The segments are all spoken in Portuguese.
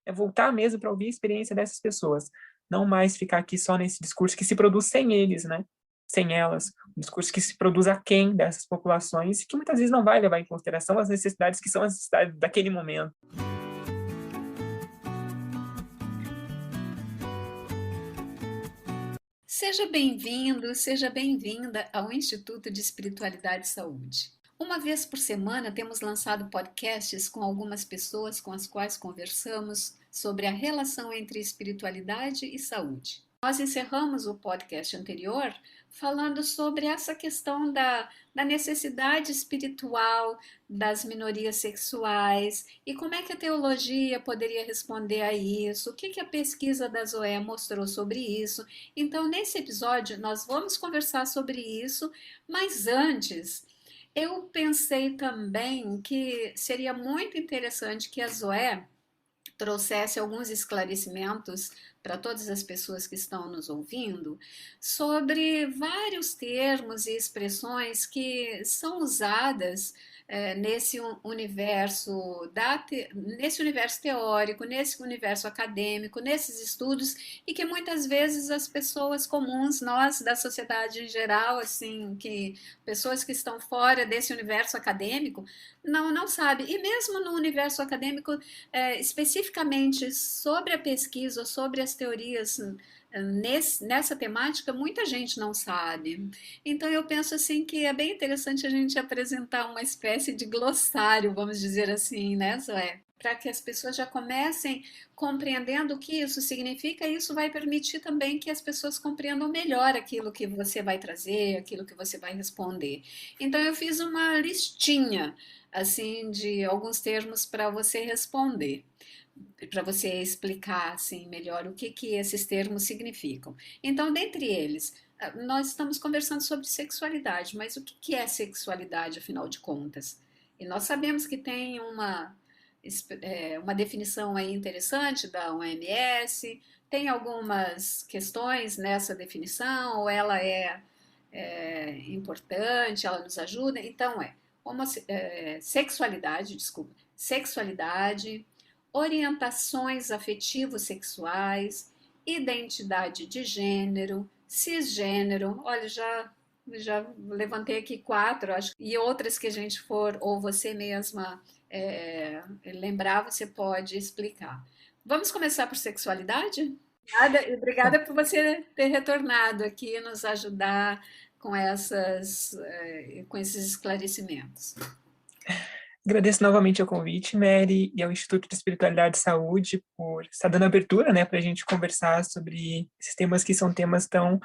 é voltar mesmo para ouvir a experiência dessas pessoas, não mais ficar aqui só nesse discurso que se produz sem eles, né? Sem elas, um discurso que se produz aquém dessas populações e que muitas vezes não vai levar em consideração as necessidades que são as necessidades daquele momento. Seja bem-vindo, seja bem-vinda ao Instituto de Espiritualidade e Saúde. Uma vez por semana temos lançado podcasts com algumas pessoas com as quais conversamos sobre a relação entre espiritualidade e saúde. Nós encerramos o podcast anterior falando sobre essa questão da necessidade espiritual das minorias sexuais e como é que a teologia poderia responder a isso, o que a pesquisa da Zoé mostrou sobre isso. Então, nesse episódio, nós vamos conversar sobre isso, mas antes, eu pensei também que seria muito interessante que a Zoé trouxesse alguns esclarecimentos para todas as pessoas que estão nos ouvindo sobre vários termos e expressões que são usadas nesse universo nesse universo teórico, nesse universo acadêmico, nesses estudos e que muitas vezes as pessoas comuns, nós da sociedade em geral, assim, que pessoas que estão fora desse universo acadêmico não sabem. E mesmo no universo acadêmico, especificamente sobre a pesquisa, sobre as teorias nessa temática, muita gente não sabe. Então eu penso assim que é bem interessante a gente apresentar uma espécie de glossário, vamos dizer assim, né, Zoé? Para que as pessoas já comecem compreendendo o que isso significa, e isso vai permitir também que as pessoas compreendam melhor aquilo que você vai trazer, aquilo que você vai responder. Então eu fiz uma listinha assim de alguns termos para você responder, para você explicar assim melhor o que esses termos significam. Então, dentre eles, nós estamos conversando sobre sexualidade, mas o que é sexualidade, afinal de contas? E nós sabemos que tem uma definição aí interessante da OMS, tem algumas questões nessa definição, ou ela é importante, ela nos ajuda. Então, sexualidade, desculpa, sexualidade, orientações afetivo-sexuais, identidade de gênero, cisgênero. Olha, já levantei aqui quatro, acho, e outras que a gente for, ou você mesma lembrar, você pode explicar. Vamos começar por sexualidade? Obrigada, e obrigada por você ter retornado aqui nos ajudar com esses esclarecimentos. Agradeço novamente o convite, Mary, e ao Instituto de Espiritualidade e Saúde por estar dando abertura, né, para a gente conversar sobre esses temas que são temas tão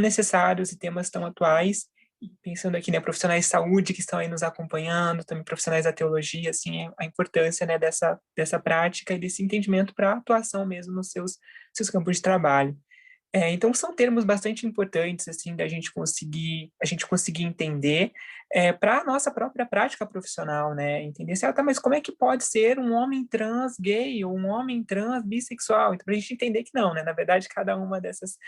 necessários e temas tão atuais. E pensando aqui, né, profissionais de saúde que estão aí nos acompanhando, também profissionais da teologia, assim, a importância, né, dessa prática e desse entendimento para a atuação mesmo nos seus campos de trabalho. Então são termos bastante importantes assim da gente conseguir entender para a nossa própria prática profissional, né? Entender se tá, mas como é que pode ser um homem trans gay ou um homem trans bissexual? Então para a gente entender que não, né? Na verdade cada uma dessas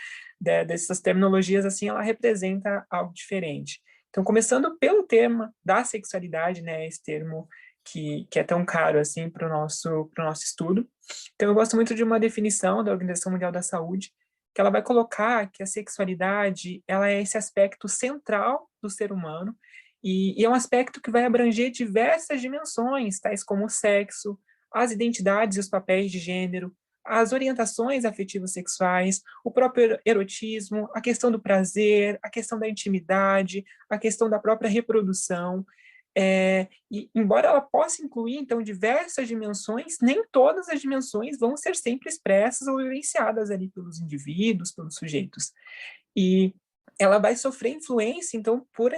terminologias assim ela representa algo diferente. Então começando pelo tema da sexualidade, né? Esse termo que é tão caro assim para o nosso estudo. Então eu gosto muito de uma definição da Organização Mundial da Saúde que ela vai colocar que a sexualidade ela é esse aspecto central do ser humano e é um aspecto que vai abranger diversas dimensões, tais como o sexo, as identidades e os papéis de gênero, as orientações afetivas sexuais, o próprio erotismo, a questão do prazer, a questão da intimidade, a questão da própria reprodução. E embora ela possa incluir, então, diversas dimensões, nem todas as dimensões vão ser sempre expressas ou vivenciadas ali pelos indivíduos, pelos sujeitos. E ela vai sofrer influência, então, por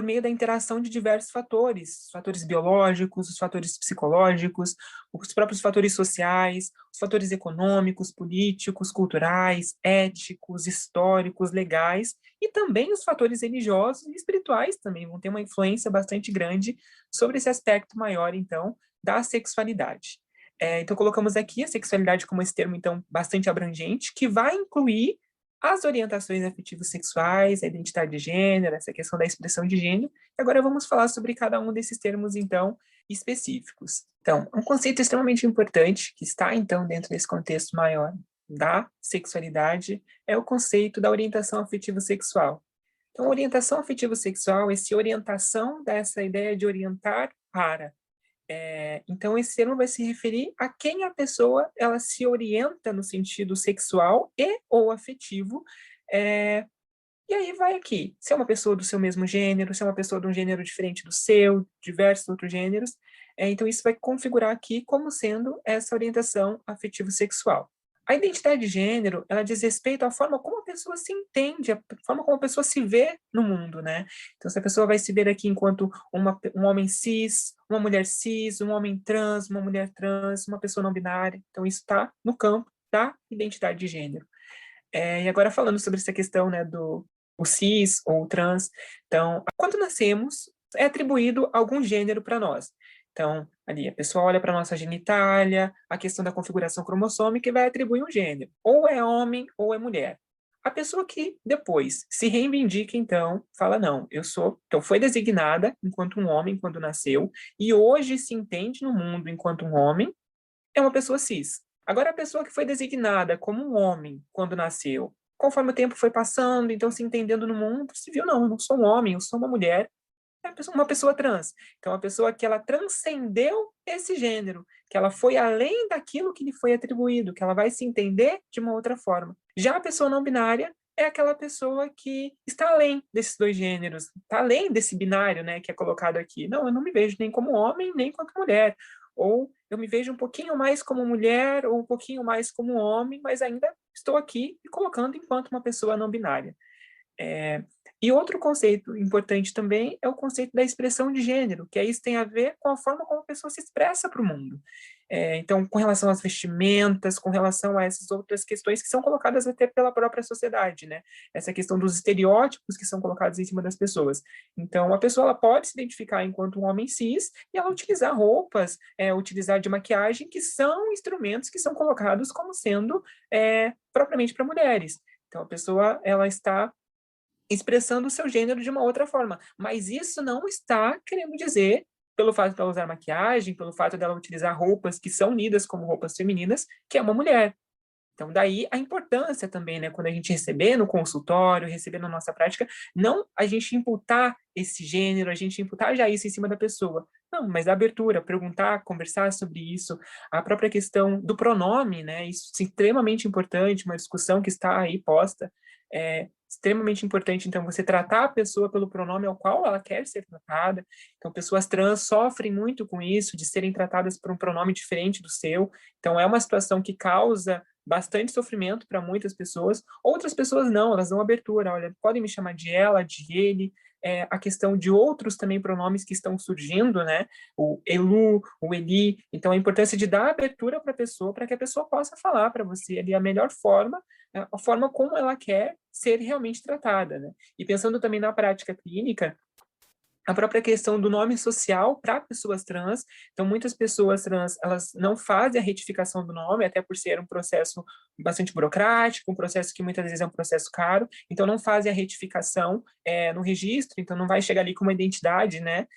meio da interação de diversos fatores, os fatores biológicos, os fatores psicológicos, os próprios fatores sociais, os fatores econômicos, políticos, culturais, éticos, históricos, legais, e também os fatores religiosos e espirituais também vão ter uma influência bastante grande sobre esse aspecto maior, então, da sexualidade. Então, colocamos aqui a sexualidade como esse termo, então, bastante abrangente, que vai incluir as orientações afetivas sexuais, a identidade de gênero, essa questão da expressão de gênero. E agora vamos falar sobre cada um desses termos, então, específicos. Então, um conceito extremamente importante que está, então, dentro desse contexto maior da sexualidade é o conceito da orientação afetivo-sexual. Então, orientação afetivo-sexual é essa orientação dessa ideia de orientar para. Então, esse termo vai se referir a quem a pessoa ela se orienta no sentido sexual e ou afetivo, e aí vai aqui, se é uma pessoa do seu mesmo gênero, se é uma pessoa de um gênero diferente do seu, diversos outros gêneros, então isso vai configurar aqui como sendo essa orientação afetivo-sexual. A identidade de gênero, ela diz respeito à forma como a pessoa se entende, a forma como a pessoa se vê no mundo, né? Então, se a pessoa vai se ver aqui enquanto um homem cis, uma mulher cis, um homem trans, uma mulher trans, uma pessoa não binária, então isso está no campo da identidade de gênero. E agora falando sobre essa questão, né, do o cis ou o trans, então, quando nascemos, é atribuído algum gênero para nós. Então, ali, a pessoa olha para a nossa genitália, a questão da configuração cromossômica e vai atribuir um gênero. Ou é homem ou é mulher. A pessoa que depois se reivindica, então, fala, não, eu sou... Então, foi designada enquanto um homem quando nasceu, e hoje se entende no mundo enquanto um homem, é uma pessoa cis. Agora, a pessoa que foi designada como um homem quando nasceu, conforme o tempo foi passando, então se entendendo no mundo, se viu, não, eu não sou um homem, eu sou uma mulher, é uma pessoa trans. Então, a pessoa que ela transcendeu esse gênero, que ela foi além daquilo que lhe foi atribuído, que ela vai se entender de uma outra forma. Já a pessoa não binária é aquela pessoa que está além desses dois gêneros, está além desse binário, né, que é colocado aqui. Não, eu não me vejo nem como homem, nem como mulher. Ou eu me vejo um pouquinho mais como mulher, ou um pouquinho mais como homem, mas ainda estou aqui me colocando enquanto uma pessoa não binária. E outro conceito importante também é o conceito da expressão de gênero, que isso tem a ver com a forma como a pessoa se expressa para o mundo. Então, com relação às vestimentas, com relação a essas outras questões que são colocadas até pela própria sociedade, né? Essa questão dos estereótipos que são colocados em cima das pessoas. Então, a pessoa ela pode se identificar enquanto um homem cis e ela utilizar roupas, utilizar de maquiagem, que são instrumentos que são colocados como sendo propriamente para mulheres. Então, a pessoa ela está expressando o seu gênero de uma outra forma. Mas isso não está querendo dizer, pelo fato dela usar maquiagem, pelo fato dela utilizar roupas que são lidas como roupas femininas, que é uma mulher. Então, daí a importância também, né, quando a gente receber no consultório, receber na nossa prática, não a gente imputar esse gênero, a gente imputar já isso em cima da pessoa. Não, mas a abertura, perguntar, conversar sobre isso, a própria questão do pronome, né, isso é extremamente importante, uma discussão que está aí posta, é extremamente importante, então, você tratar a pessoa pelo pronome ao qual ela quer ser tratada. Então, pessoas trans sofrem muito com isso, de serem tratadas por um pronome diferente do seu. Então, é uma situação que causa bastante sofrimento para muitas pessoas. Outras pessoas não, elas dão abertura. Olha, podem me chamar de ela, de ele. A questão de outros também pronomes que estão surgindo, né? O Elu, o Eli. Então, a importância de dar abertura para a pessoa, para que a pessoa possa falar para você ali a melhor forma, a forma como ela quer ser realmente tratada, né? E pensando também na prática clínica, a própria questão do nome social para pessoas trans. Então, muitas pessoas trans, elas não fazem a retificação do nome, até por ser um processo bastante burocrático, um processo que muitas vezes é um processo caro, então não fazem a retificação no registro, então não vai chegar ali com uma identidade, né,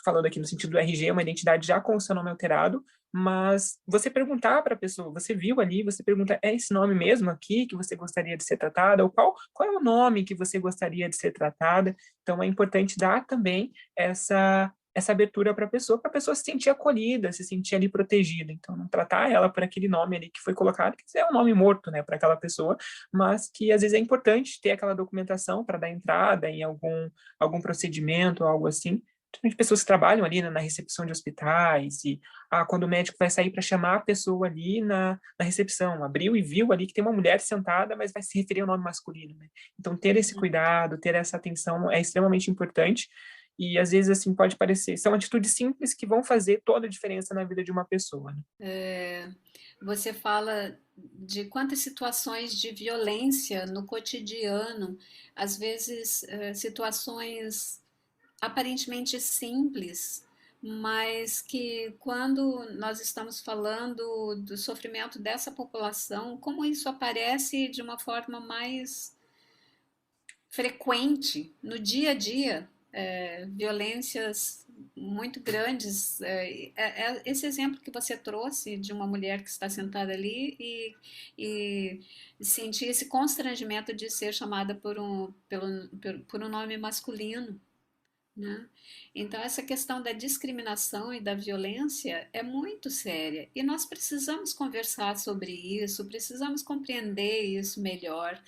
falando aqui no sentido do RG, uma identidade já com o seu nome alterado, mas você perguntar para a pessoa, você viu ali, você pergunta, é esse nome mesmo aqui que você gostaria de ser tratada? Ou qual é o nome que você gostaria de ser tratada? Então, é importante dar também essa abertura para a pessoa se sentir acolhida, se sentir ali protegida. Então, não tratar ela por aquele nome ali que foi colocado, que é um nome morto, né, para aquela pessoa, mas que às vezes é importante ter aquela documentação para dar entrada em algum procedimento, algo assim. Principalmente pessoas que trabalham ali na recepção de hospitais, e quando o médico vai sair para chamar a pessoa ali na recepção, abriu e viu ali que tem uma mulher sentada, mas vai se referir ao nome masculino, né? Então, ter esse cuidado, ter essa atenção é extremamente importante, e às vezes, assim, pode parecer, são atitudes simples que vão fazer toda a diferença na vida de uma pessoa, né? Você fala de quantas situações de violência no cotidiano, às vezes situações aparentemente simples, mas que quando nós estamos falando do sofrimento dessa população, como isso aparece de uma forma mais frequente no dia a dia. violências muito grandes. Esse exemplo que você trouxe de uma mulher que está sentada ali e sentir esse constrangimento de ser chamada por um nome masculino, né? Então, essa questão da discriminação e da violência é muito séria e nós precisamos conversar sobre isso, precisamos compreender isso melhor,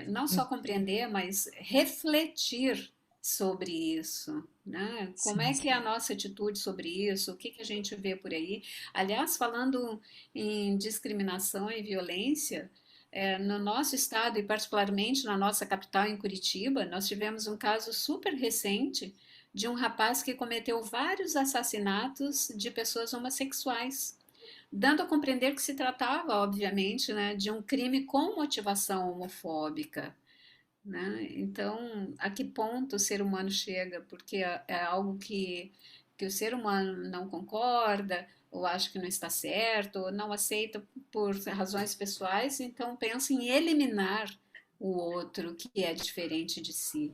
não só compreender, mas refletir sobre isso, né? Como Sim, é que é a nossa atitude sobre isso? O que que a gente vê por aí? Aliás, falando em discriminação e violência, no nosso estado e particularmente na nossa capital, em Curitiba, nós tivemos um caso super recente de um rapaz que cometeu vários assassinatos de pessoas homossexuais, dando a compreender que se tratava, obviamente, né, de um crime com motivação homofóbica, né? Então, a que ponto o ser humano chega? Porque é algo que o ser humano não concorda, ou acha que não está certo, ou não aceita por razões pessoais, então pensa em eliminar o outro que é diferente de si.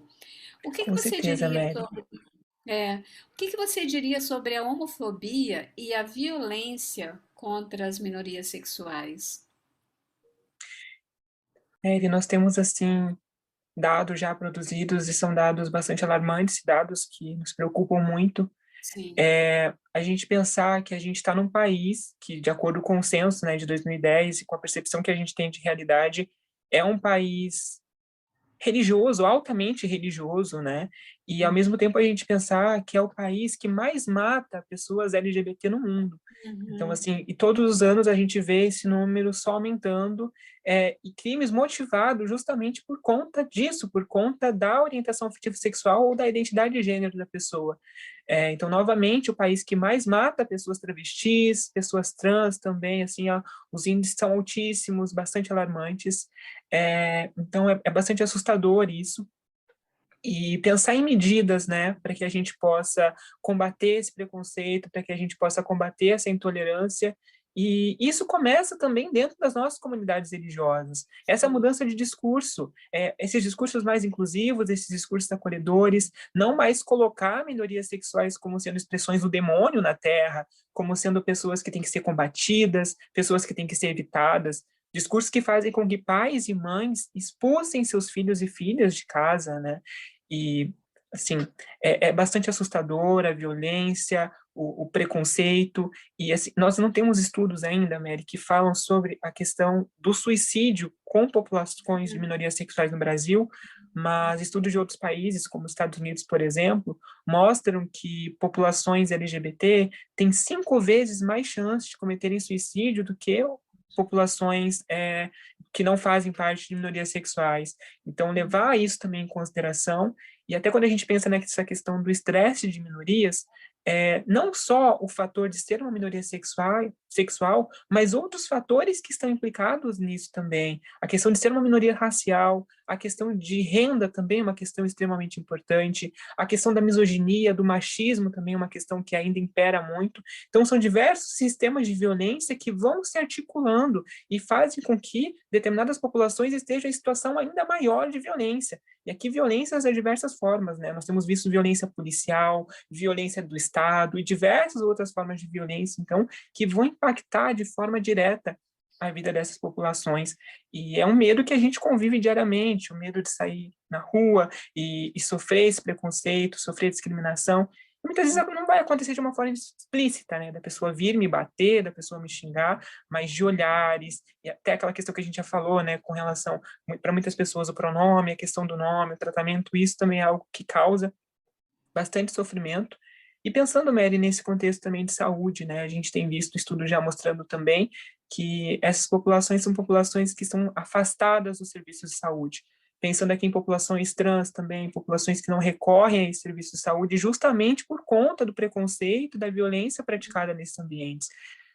O que que com você certeza, diria Mary. sobre, o que que você diria sobre a homofobia e a violência contra as minorias sexuais? Mary, nós temos, assim, dados já produzidos e são dados bastante alarmantes, dados que nos preocupam muito. Sim. A gente pensar que a gente está num país que, de acordo com o censo, né, de 2010 e com a percepção que a gente tem de realidade, é um país religioso, altamente religioso, né? E ao mesmo tempo a gente pensar que é o país que mais mata pessoas LGBT no mundo. Então, Uhum. assim, e todos os anos a gente vê esse número só aumentando, e crimes motivados justamente por conta disso, por conta da orientação afetivo-sexual ou da identidade de gênero da pessoa. Então, novamente, o país que mais mata pessoas travestis, pessoas trans também, assim, ó, os índices são altíssimos, bastante alarmantes. Então, é bastante assustador isso. E pensar em medidas, né, para que a gente possa combater esse preconceito, para que a gente possa combater essa intolerância. E isso começa também dentro das nossas comunidades religiosas. Essa Sim. mudança de discurso, esses discursos mais inclusivos, esses discursos acolhedores, não mais colocar minorias sexuais como sendo expressões do demônio na Terra, como sendo pessoas que têm que ser combatidas, pessoas que têm que ser evitadas, discursos que fazem com que pais e mães expulsem seus filhos e filhas de casa, né? E, assim, é bastante assustador a violência, o preconceito, e assim, nós não temos estudos ainda, Mary, que falam sobre a questão do suicídio com populações de minorias sexuais no Brasil, mas estudos de outros países, como os Estados Unidos, por exemplo, mostram que populações LGBT têm 5 vezes mais chance de cometerem suicídio do que populações que não fazem parte de minorias sexuais. Então, levar isso também em consideração, e até quando a gente pensa nessa questão do estresse de minorias, não só o fator de ser uma minoria sexual, mas outros fatores que estão implicados nisso também. A questão de ser uma minoria racial, a questão de renda também é uma questão extremamente importante, a questão da misoginia, do machismo também é uma questão que ainda impera muito. Então, são diversos sistemas de violência que vão se articulando e fazem com que determinadas populações estejam em situação ainda maior de violência. E aqui violências de diversas formas, né? Nós temos visto violência policial, violência do Estado e diversas outras formas de violência, então, que vão impactar de forma direta a vida dessas populações. E é um medo que a gente convive diariamente, o medo de sair na rua e sofrer esse preconceito, sofrer discriminação. E muitas vezes não vai acontecer de uma forma explícita, né? Da pessoa vir me bater, da pessoa me xingar, mas de olhares, e até aquela questão que a gente já falou, né, com relação, para muitas pessoas, o pronome, a questão do nome, o tratamento, isso também é algo que causa bastante sofrimento. E pensando, Mary, nesse contexto também de saúde, né, a gente tem visto estudos já mostrando também que essas populações são populações que estão afastadas dos serviços de saúde. Pensando aqui em populações trans também, populações que não recorrem a esse serviço de saúde justamente por conta do preconceito, da violência praticada nesses ambientes.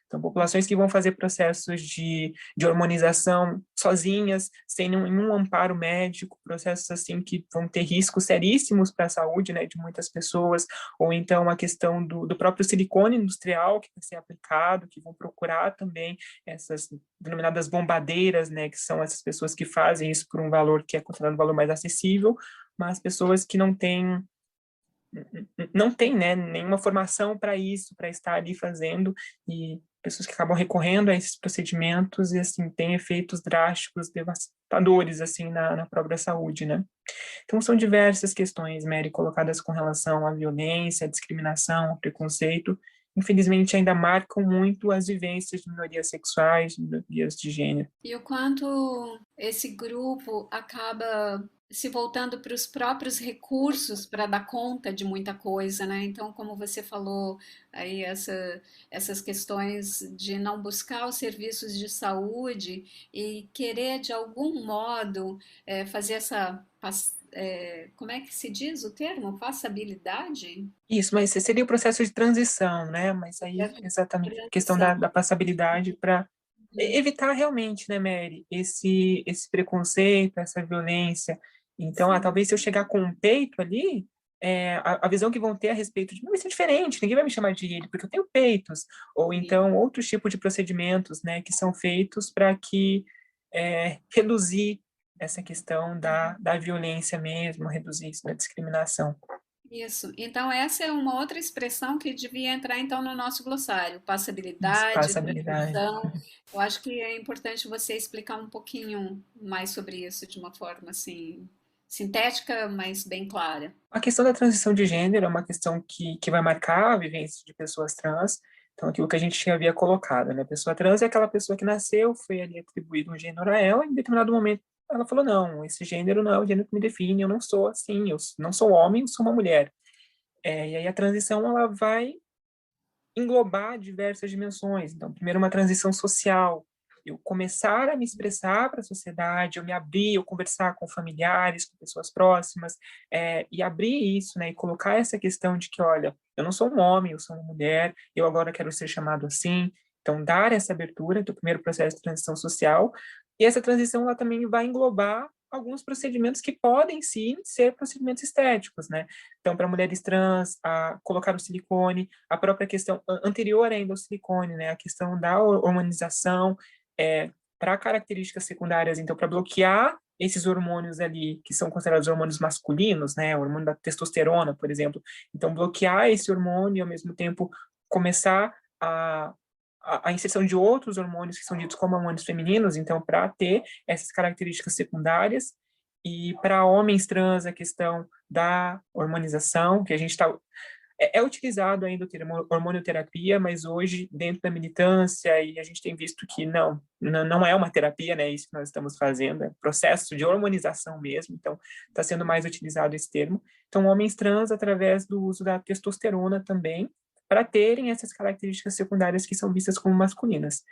Então, populações que vão fazer processos de hormonização sozinhas, sem nenhum amparo médico, processos assim que vão ter riscos seríssimos para a saúde, né, de muitas pessoas, ou então a questão do próprio silicone industrial que vai ser aplicado, que vão procurar também essas denominadas bombadeiras, né, que são essas pessoas que fazem isso por um valor que é considerado um valor mais acessível, mas pessoas que não têm não tem, né, nenhuma formação para isso, para estar ali fazendo, e pessoas que acabam recorrendo a esses procedimentos e, assim, tem efeitos drásticos, devastadores, assim, na própria saúde, né. Então são diversas questões, Mary, colocadas com relação à violência, à discriminação, ao preconceito, infelizmente ainda marcam muito as vivências de minorias sexuais, de minorias de gênero. E o quanto esse grupo acaba se voltando para os próprios recursos para dar conta de muita coisa, né? Então, como você falou, aí essas questões de não buscar os serviços de saúde e querer de algum modo fazer como é que se diz o termo? Passabilidade? Isso, mas esse seria o processo de transição, né, mas aí Essa exatamente a questão transição. da passabilidade para evitar realmente, né, Mary, esse preconceito, essa violência. Então, Sim, talvez se eu chegar com um peito ali, a visão que vão ter a respeito de mim vai ser diferente, ninguém vai me chamar de ele, porque eu tenho peitos. Ou sim. então outros tipos de procedimentos, né, que são feitos para que, reduzir essa questão da violência mesmo, reduzir isso, da discriminação. Isso. Então, essa é uma outra expressão que devia entrar, então, no nosso glossário. Isso, Passabilidade, passabilidade. transição. Eu acho que é importante você explicar um pouquinho mais sobre isso de uma forma, assim, sintética, mas bem clara. A questão da transição de gênero é uma questão que vai marcar a vivência de pessoas trans. Então, aquilo que a gente havia colocado, né? A pessoa trans é aquela pessoa que nasceu, foi ali atribuído um gênero a ela, e em determinado momento ela falou: não, esse gênero não é o gênero que me define, eu não sou assim, eu não sou homem, eu sou uma mulher. E aí a transição ela vai englobar diversas dimensões. Então, primeiro, uma transição social. Eu começar a me expressar para a sociedade, eu me abrir, eu conversar com familiares, com pessoas próximas, e abrir isso, né, e colocar essa questão de que, olha, eu não sou um homem, eu sou uma mulher, eu agora quero ser chamado assim. Então, dar essa abertura do primeiro processo de transição social, e essa transição ela também vai englobar alguns procedimentos que podem, sim, ser procedimentos estéticos, né? Então, para mulheres trans, colocar o silicone, a própria questão anterior ainda ao silicone, né, a questão da hormonização, para características secundárias, então, para bloquear esses hormônios ali, que são considerados hormônios masculinos, né, o hormônio da testosterona, por exemplo. Então, bloquear esse hormônio e, ao mesmo tempo, começar a inserção de outros hormônios que são ditos como hormônios femininos, então, para ter essas características secundárias. E para homens trans, a questão da hormonização, que a gente está é utilizado ainda o termo hormonioterapia, mas hoje, dentro da militância, e a gente tem visto que não é uma terapia, né, isso que nós estamos fazendo, é processo de hormonização mesmo, então está sendo mais utilizado esse termo. Então, homens trans, através do uso da testosterona também, para terem essas características secundárias que são vistas como masculinas.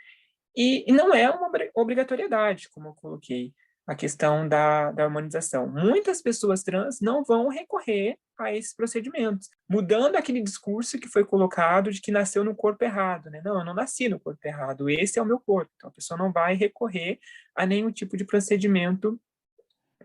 E não é uma obrigatoriedade, como eu coloquei, a questão da harmonização. Muitas pessoas trans não vão recorrer a esses procedimentos, mudando aquele discurso que foi colocado de que nasceu no corpo errado, né? Não, eu não nasci no corpo errado, esse é o meu corpo. Então, a pessoa não vai recorrer a nenhum tipo de procedimento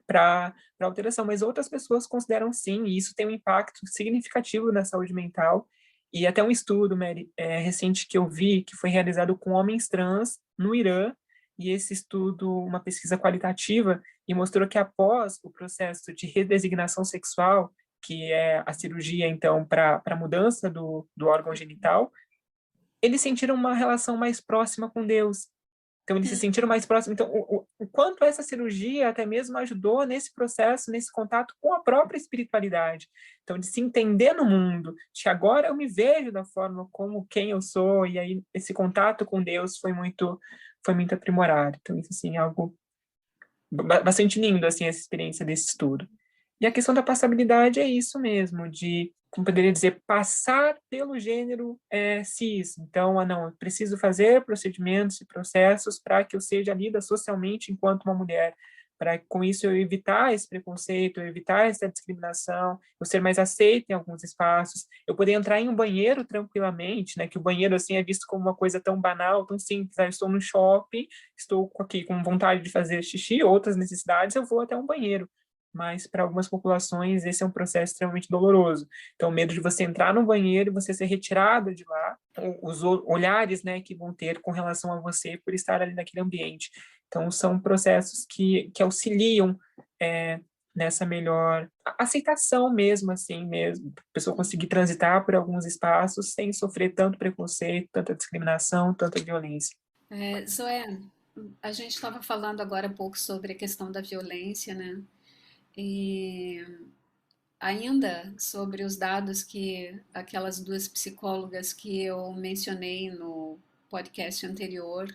para alteração, mas outras pessoas consideram sim, e isso tem um impacto significativo na saúde mental. E até um estudo, Mary, recente que eu vi, que foi realizado com homens trans no Irã, e esse estudo, uma pesquisa qualitativa, e mostrou que após o processo de redesignação sexual, que é a cirurgia, então, para a mudança do órgão genital, eles sentiram uma relação mais próxima com Deus. Então, eles se sentiram mais próximos. Então, o quanto essa cirurgia até mesmo ajudou nesse processo, nesse contato com a própria espiritualidade. Então, de se entender no mundo, de que agora eu me vejo da forma como quem eu sou, e aí esse contato com Deus foi muito aprimorado. Então, isso, assim, é algo bastante lindo, assim, essa experiência desse estudo. E a questão da passabilidade é isso mesmo, de, como poderia dizer, passar pelo gênero cis. Então, não, eu preciso fazer procedimentos e processos para que eu seja lida socialmente enquanto uma mulher, para com isso eu evitar esse preconceito, eu evitar essa discriminação, eu ser mais aceita em alguns espaços, eu poder entrar em um banheiro tranquilamente, né, que o banheiro assim é visto como uma coisa tão banal, tão simples, eu estou no shopping, estou aqui com vontade de fazer xixi, outras necessidades, eu vou até um banheiro, mas para algumas populações esse é um processo extremamente doloroso. Então, o medo de você entrar no banheiro e você ser retirado de lá, os olhares, né, que vão ter com relação a você por estar ali naquele ambiente. Então, são processos que auxiliam nessa melhor aceitação mesmo, assim mesmo, a pessoa conseguir transitar por alguns espaços sem sofrer tanto preconceito, tanta discriminação, tanta violência. Zoé, a gente estava falando agora há pouco sobre a questão da violência, né? E ainda sobre os dados que aquelas duas psicólogas que eu mencionei no podcast anterior,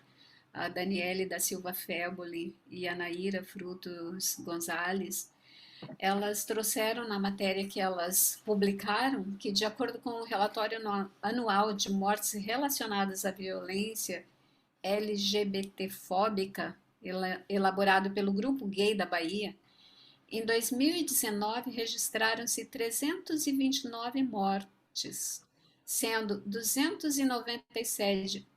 a Daniele da Silva Féboli e a Naira Frutos Gonzalez, elas trouxeram na matéria que elas publicaram que, de acordo com o relatório anual de mortes relacionadas à violência LGBTfóbica, elaborado pelo Grupo Gay da Bahia, em 2019 registraram-se 329 mortes, sendo 297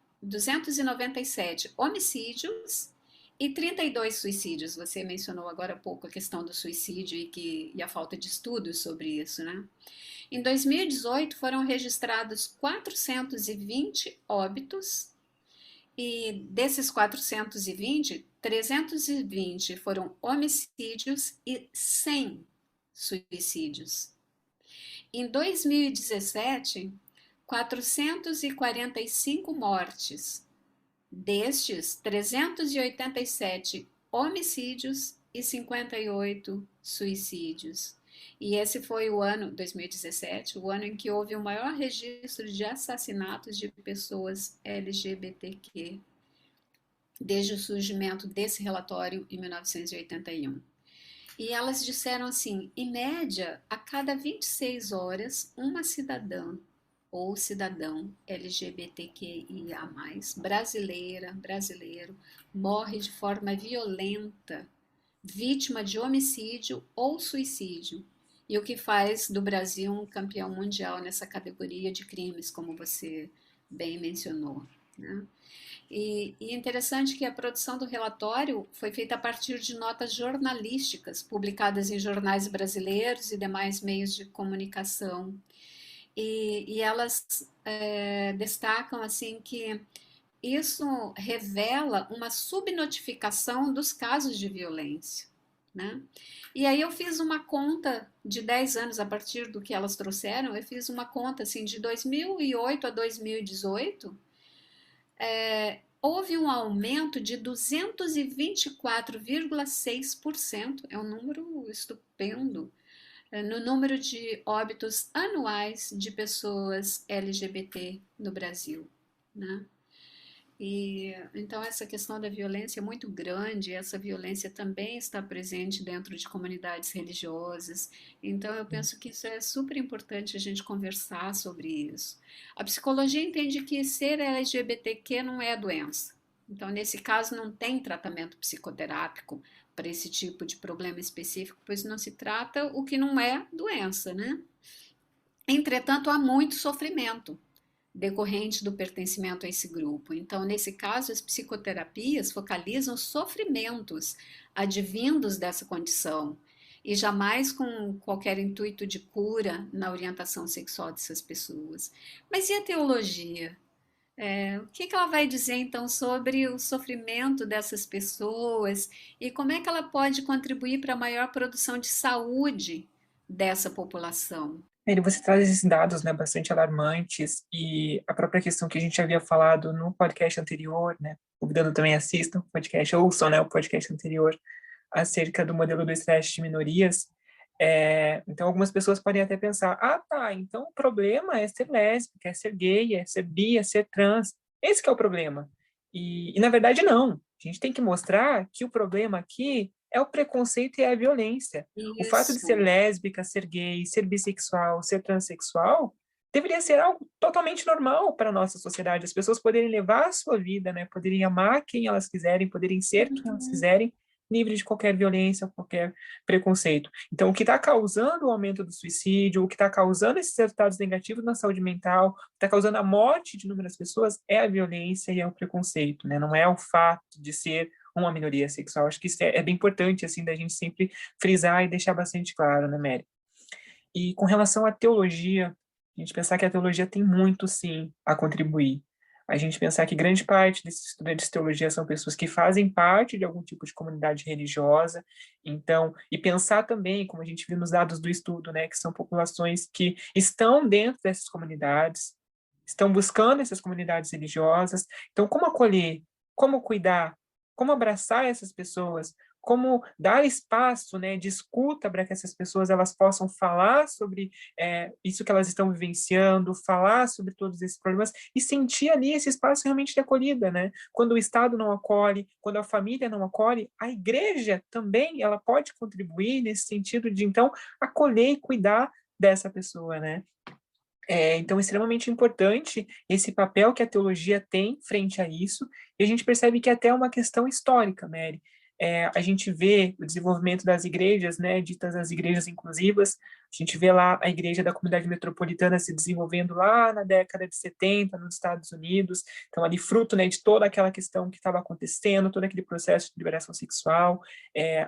homicídios e 32 suicídios. Você mencionou agora há pouco a questão do suicídio e a falta de estudos sobre isso, né? Em 2018 foram registrados 420 óbitos e desses 420, 320 foram homicídios e 100 suicídios. Em 2017, 445 mortes. Destes, 387 homicídios e 58 suicídios. E esse foi o ano, 2017, o ano em que houve o maior registro de assassinatos de pessoas LGBTQ, desde o surgimento desse relatório em 1981. E elas disseram assim, em média, a cada 26 horas, uma cidadã ou cidadão LGBTQIA+, brasileiro, morre de forma violenta, vítima de homicídio ou suicídio, e o que faz do Brasil um campeão mundial nessa categoria de crimes, como você bem mencionou, né? E interessante que a produção do relatório foi feita a partir de notas jornalísticas publicadas em jornais brasileiros e demais meios de comunicação. E elas destacam assim que isso revela uma subnotificação dos casos de violência, né? E aí eu fiz uma conta de 10 anos a partir do que elas trouxeram, eu fiz uma conta assim de 2008 a 2018, houve um aumento de 224,6%, é um número estupendo, no número de óbitos anuais de pessoas LGBT no Brasil, né? E então essa questão da violência é muito grande, essa violência também está presente dentro de comunidades religiosas. Então eu penso que isso é super importante a gente conversar sobre isso. A psicologia entende que ser LGBTQ não é doença. Então nesse caso não tem tratamento psicoterápico para esse tipo de problema específico, pois não se trata o que não é doença, né? Entretanto, há muito sofrimento decorrente do pertencimento a esse grupo. Então, nesse caso, as psicoterapias focalizam os sofrimentos advindos dessa condição e jamais com qualquer intuito de cura na orientação sexual dessas pessoas. Mas e a teologia? O que ela vai dizer então sobre o sofrimento dessas pessoas e como é que ela pode contribuir para a maior produção de saúde dessa população? Você traz esses dados, né, bastante alarmantes e a própria questão que a gente havia falado no podcast anterior, né, convidando também assistam o podcast, ouçam, né, o podcast anterior acerca do modelo do estresse de minorias. Então, algumas pessoas podem até pensar, tá, então o problema é ser lésbica, é ser gay, é ser bi, é ser trans. Esse que é o problema. E na verdade, não. A gente tem que mostrar que o problema aqui é o preconceito e a violência. O fato de ser Isso. lésbica, ser gay, ser bissexual, ser transexual, deveria ser algo totalmente normal para a nossa sociedade. As pessoas poderem levar a sua vida, né? Poderem amar quem elas quiserem, poderem ser quem elas quiserem, livre de qualquer violência, qualquer preconceito. Então, o que está causando o aumento do suicídio, o que está causando esses resultados negativos na saúde mental, o que está causando a morte de inúmeras pessoas é a violência e é o preconceito, né? Não é o fato de ser uma minoria sexual. Acho que isso é bem importante, assim, da gente sempre frisar e deixar bastante claro, né, Mary? E com relação à teologia, a gente pensar que a teologia tem muito, sim, a contribuir. A gente pensar que grande parte desses estudantes de teologia são pessoas que fazem parte de algum tipo de comunidade religiosa, então, e pensar também, como a gente viu nos dados do estudo, né, que são populações que estão dentro dessas comunidades, estão buscando essas comunidades religiosas. Então, como acolher, como cuidar, como abraçar essas pessoas, como dar espaço, né, de escuta para que essas pessoas elas possam falar sobre isso que elas estão vivenciando, falar sobre todos esses problemas e sentir ali esse espaço realmente de acolhida, né? Quando o Estado não acolhe, quando a família não acolhe, a igreja também ela pode contribuir nesse sentido de então acolher e cuidar dessa pessoa, né? Então, é extremamente importante esse papel que a teologia tem frente a isso, e a gente percebe que é até uma questão histórica, Mary. A gente vê o desenvolvimento das igrejas, né, ditas as igrejas inclusivas, a gente vê lá a igreja da comunidade metropolitana se desenvolvendo lá na década de 70 nos Estados Unidos, então ali fruto, né, de toda aquela questão que estava acontecendo, todo aquele processo de liberação sexual.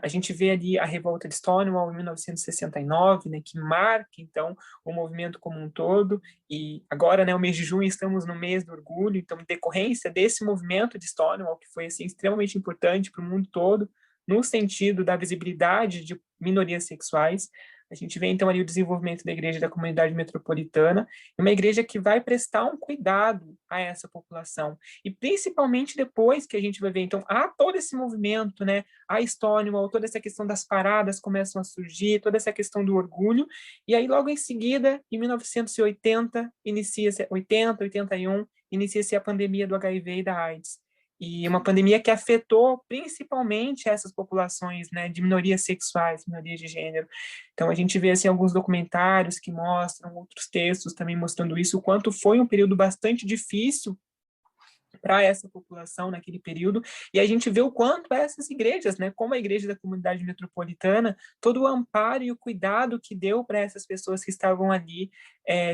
A gente vê ali a revolta de Stonewall em 1969, né, que marca, então, o movimento como um todo, e agora, né, o mês de junho, estamos no mês do orgulho, então, em decorrência desse movimento de Stonewall, que foi, assim, extremamente importante para o mundo todo, no sentido da visibilidade de minorias sexuais, a gente vê, então, ali o desenvolvimento da igreja da comunidade metropolitana, uma igreja que vai prestar um cuidado a essa população, e principalmente depois que a gente vai ver, então, há todo esse movimento, né, a Stonewall, toda essa questão das paradas começam a surgir, toda essa questão do orgulho, e aí logo em seguida, em 1980, inicia-se, 80, 81, inicia-se a pandemia do HIV e da AIDS. E uma pandemia que afetou principalmente essas populações, né, de minorias sexuais, minorias de gênero. Então a gente vê assim alguns documentários que mostram, outros textos também mostrando isso, o quanto foi um período bastante difícil para essa população naquele período, e a gente vê o quanto essas igrejas, né, como a igreja da comunidade metropolitana, todo o amparo e o cuidado que deu para essas pessoas que estavam ali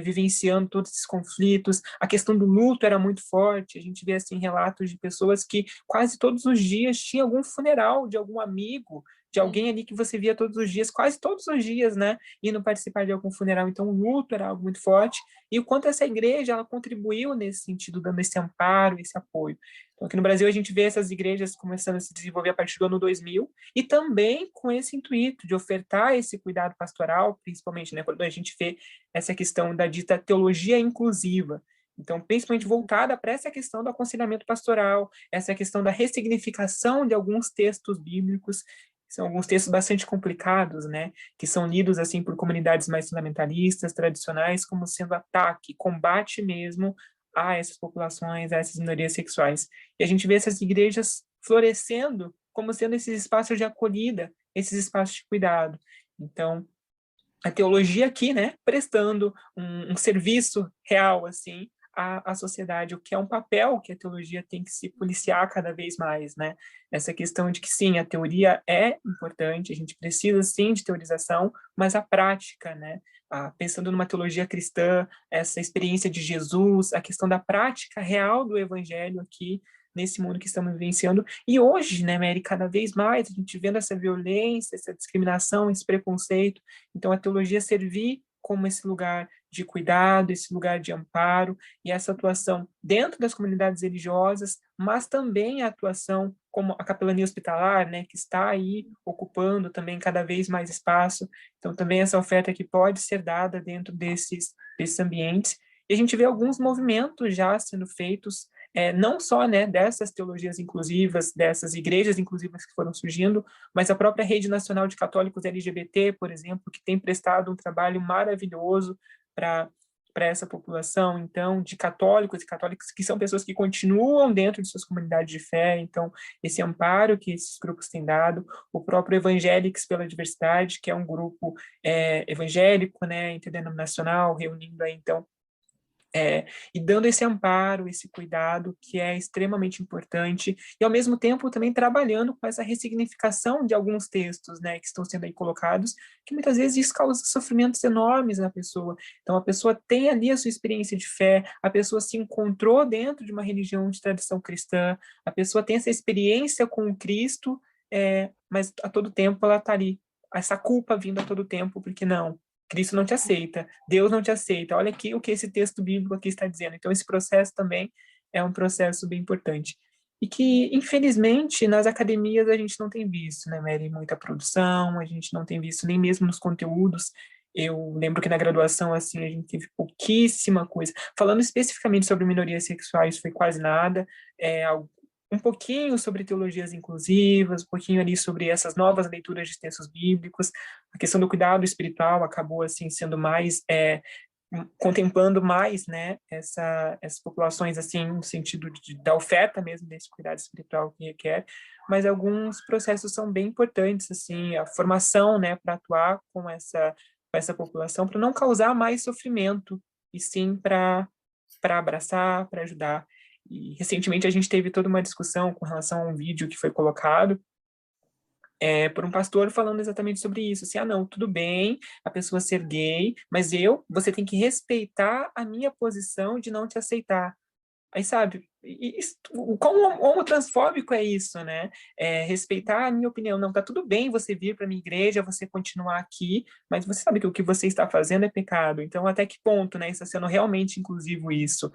vivenciando todos esses conflitos. A questão do luto era muito forte, a gente vê assim relatos de pessoas que quase todos os dias tinha algum funeral de algum amigo, de alguém ali que você via todos os dias, quase todos os dias, né, indo participar de algum funeral. Então o luto era algo muito forte, e o quanto essa igreja ela contribuiu nesse sentido, dando esse amparo, esse apoio. Então, aqui no Brasil, a gente vê essas igrejas começando a se desenvolver a partir do ano 2000, e também com esse intuito de ofertar esse cuidado pastoral, principalmente, né, quando a gente vê essa questão da dita teologia inclusiva. Então, principalmente voltada para essa questão do aconselhamento pastoral, essa questão da ressignificação de alguns textos bíblicos, são alguns textos bastante complicados, né, que são lidos assim por comunidades mais fundamentalistas, tradicionais, como sendo ataque, combate mesmo a essas populações, a essas minorias sexuais. E a gente vê essas igrejas florescendo como sendo esses espaços de acolhida, esses espaços de cuidado. Então, a teologia aqui, né, prestando um serviço real, assim, à sociedade, o que é um papel que a teologia tem que se policiar cada vez mais, né? Essa questão de que, sim, a teoria é importante, a gente precisa, sim, de teorização, mas a prática, né? Pensando numa teologia cristã, essa experiência de Jesus, a questão da prática real do evangelho aqui, nesse mundo que estamos vivenciando. E hoje, né, Mary, cada vez mais, a gente vendo essa violência, essa discriminação, esse preconceito, então a teologia servir como esse lugar de cuidado, esse lugar de amparo, e essa atuação dentro das comunidades religiosas, mas também a atuação como a capelania hospitalar, né, que está aí ocupando também cada vez mais espaço, então também essa oferta que pode ser dada dentro desses ambientes, e a gente vê alguns movimentos já sendo feitos, não só, né, dessas teologias inclusivas, dessas igrejas inclusivas que foram surgindo, mas a própria Rede Nacional de Católicos LGBT, por exemplo, que tem prestado um trabalho maravilhoso para essa população, então, de católicos e católicas que são pessoas que continuam dentro de suas comunidades de fé, então, esse amparo que esses grupos têm dado, o próprio Evangélicos pela Diversidade, que é um grupo evangélico, né, interdenominacional, reunindo aí, então, e dando esse amparo, esse cuidado que é extremamente importante, e ao mesmo tempo também trabalhando com essa ressignificação de alguns textos, né, que estão sendo aí colocados, que muitas vezes isso causa sofrimentos enormes na pessoa. Então a pessoa tem ali a sua experiência de fé, a pessoa se encontrou dentro de uma religião de tradição cristã, a pessoa tem essa experiência com o Cristo, mas a todo tempo ela está ali, essa culpa vindo a todo tempo, porque não, Cristo não te aceita, Deus não te aceita. Olha aqui o que esse texto bíblico aqui está dizendo. Então, esse processo também é um processo bem importante. E que, infelizmente, nas academias a gente não tem visto, né, Mary, muita produção, a gente não tem visto nem mesmo nos conteúdos. Eu lembro que na graduação, assim, a gente teve pouquíssima coisa. Falando especificamente sobre minorias sexuais, foi quase nada. Um pouquinho sobre teologias inclusivas, um pouquinho ali sobre essas novas leituras de textos bíblicos. A questão do cuidado espiritual acabou, assim, sendo mais contemplando mais, né, essas populações, assim, no sentido da oferta mesmo desse cuidado espiritual que requer, mas alguns processos são bem importantes, assim, a formação, né, para atuar com essa população, para não causar mais sofrimento, e sim para abraçar, para ajudar. E recentemente a gente teve toda uma discussão com relação a um vídeo que foi colocado por um pastor falando exatamente sobre isso. Assim, não, tudo bem a pessoa ser gay, mas você tem que respeitar a minha posição de não te aceitar. Aí, sabe, o quão homotransfóbico é isso, né? Respeitar a minha opinião. Não, tá tudo bem você vir para minha igreja, você continuar aqui, mas você sabe que o que você está fazendo é pecado. Então, até que ponto, né, está sendo realmente inclusivo isso?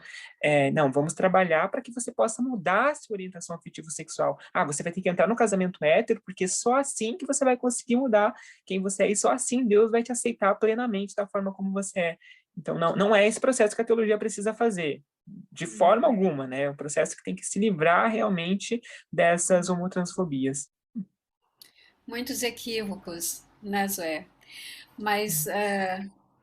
Não, vamos trabalhar para que você possa mudar a sua orientação afetivo-sexual. Você vai ter que entrar no casamento hétero, porque só assim que você vai conseguir mudar quem você é, e só assim Deus vai te aceitar plenamente da forma como você é. Então, não é esse processo que a teologia precisa fazer de forma alguma, né? É um processo que tem que se livrar realmente dessas homotransfobias. Muitos equívocos, né, Zoé? Mas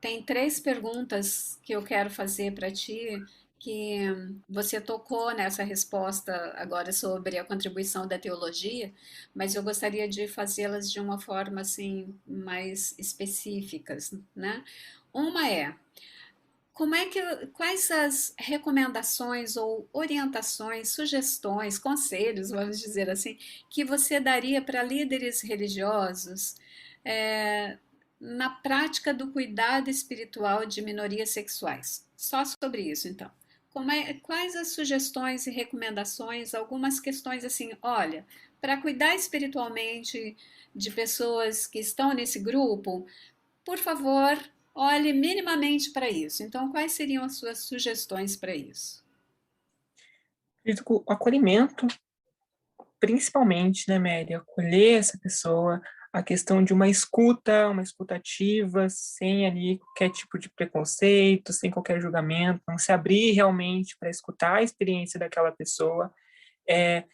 tem três perguntas que eu quero fazer para ti, que você tocou nessa resposta agora sobre a contribuição da teologia, mas eu gostaria de fazê-las de uma forma assim mais específicas, né? Uma é quais as recomendações ou orientações, sugestões, conselhos, vamos dizer assim, que você daria para líderes religiosos é, na prática do cuidado espiritual de minorias sexuais? Só sobre isso, então. Quais as sugestões e recomendações, algumas questões assim, olha, para cuidar espiritualmente de pessoas que estão nesse grupo, por favor, olhe minimamente para isso. Então, quais seriam as suas sugestões para isso? Acredito que o acolhimento, principalmente, né, Mary, acolher essa pessoa, a questão de uma escuta ativa, sem ali qualquer tipo de preconceito, sem qualquer julgamento, não se abrir realmente para escutar a experiência daquela pessoa.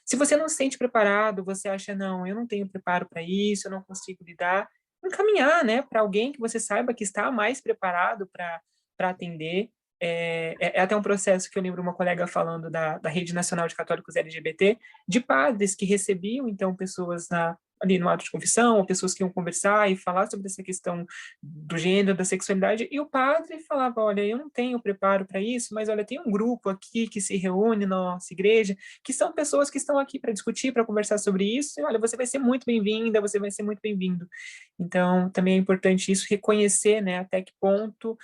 Se você não se sente preparado, você acha, não, eu não tenho preparo para isso, eu não consigo lidar, encaminhar, né, para alguém que você saiba que está mais preparado para atender. É até um processo que eu lembro uma colega falando da Rede Nacional de Católicos LGBT, de padres que recebiam, então, pessoas ali no ato de confissão, ou pessoas que iam conversar e falar sobre essa questão do gênero, da sexualidade, e o padre falava, olha, eu não tenho preparo para isso, mas olha, tem um grupo aqui que se reúne na nossa igreja, que são pessoas que estão aqui para discutir, para conversar sobre isso, e olha, você vai ser muito bem-vinda, você vai ser muito bem-vindo. Então, também é importante isso, reconhecer, né, até que ponto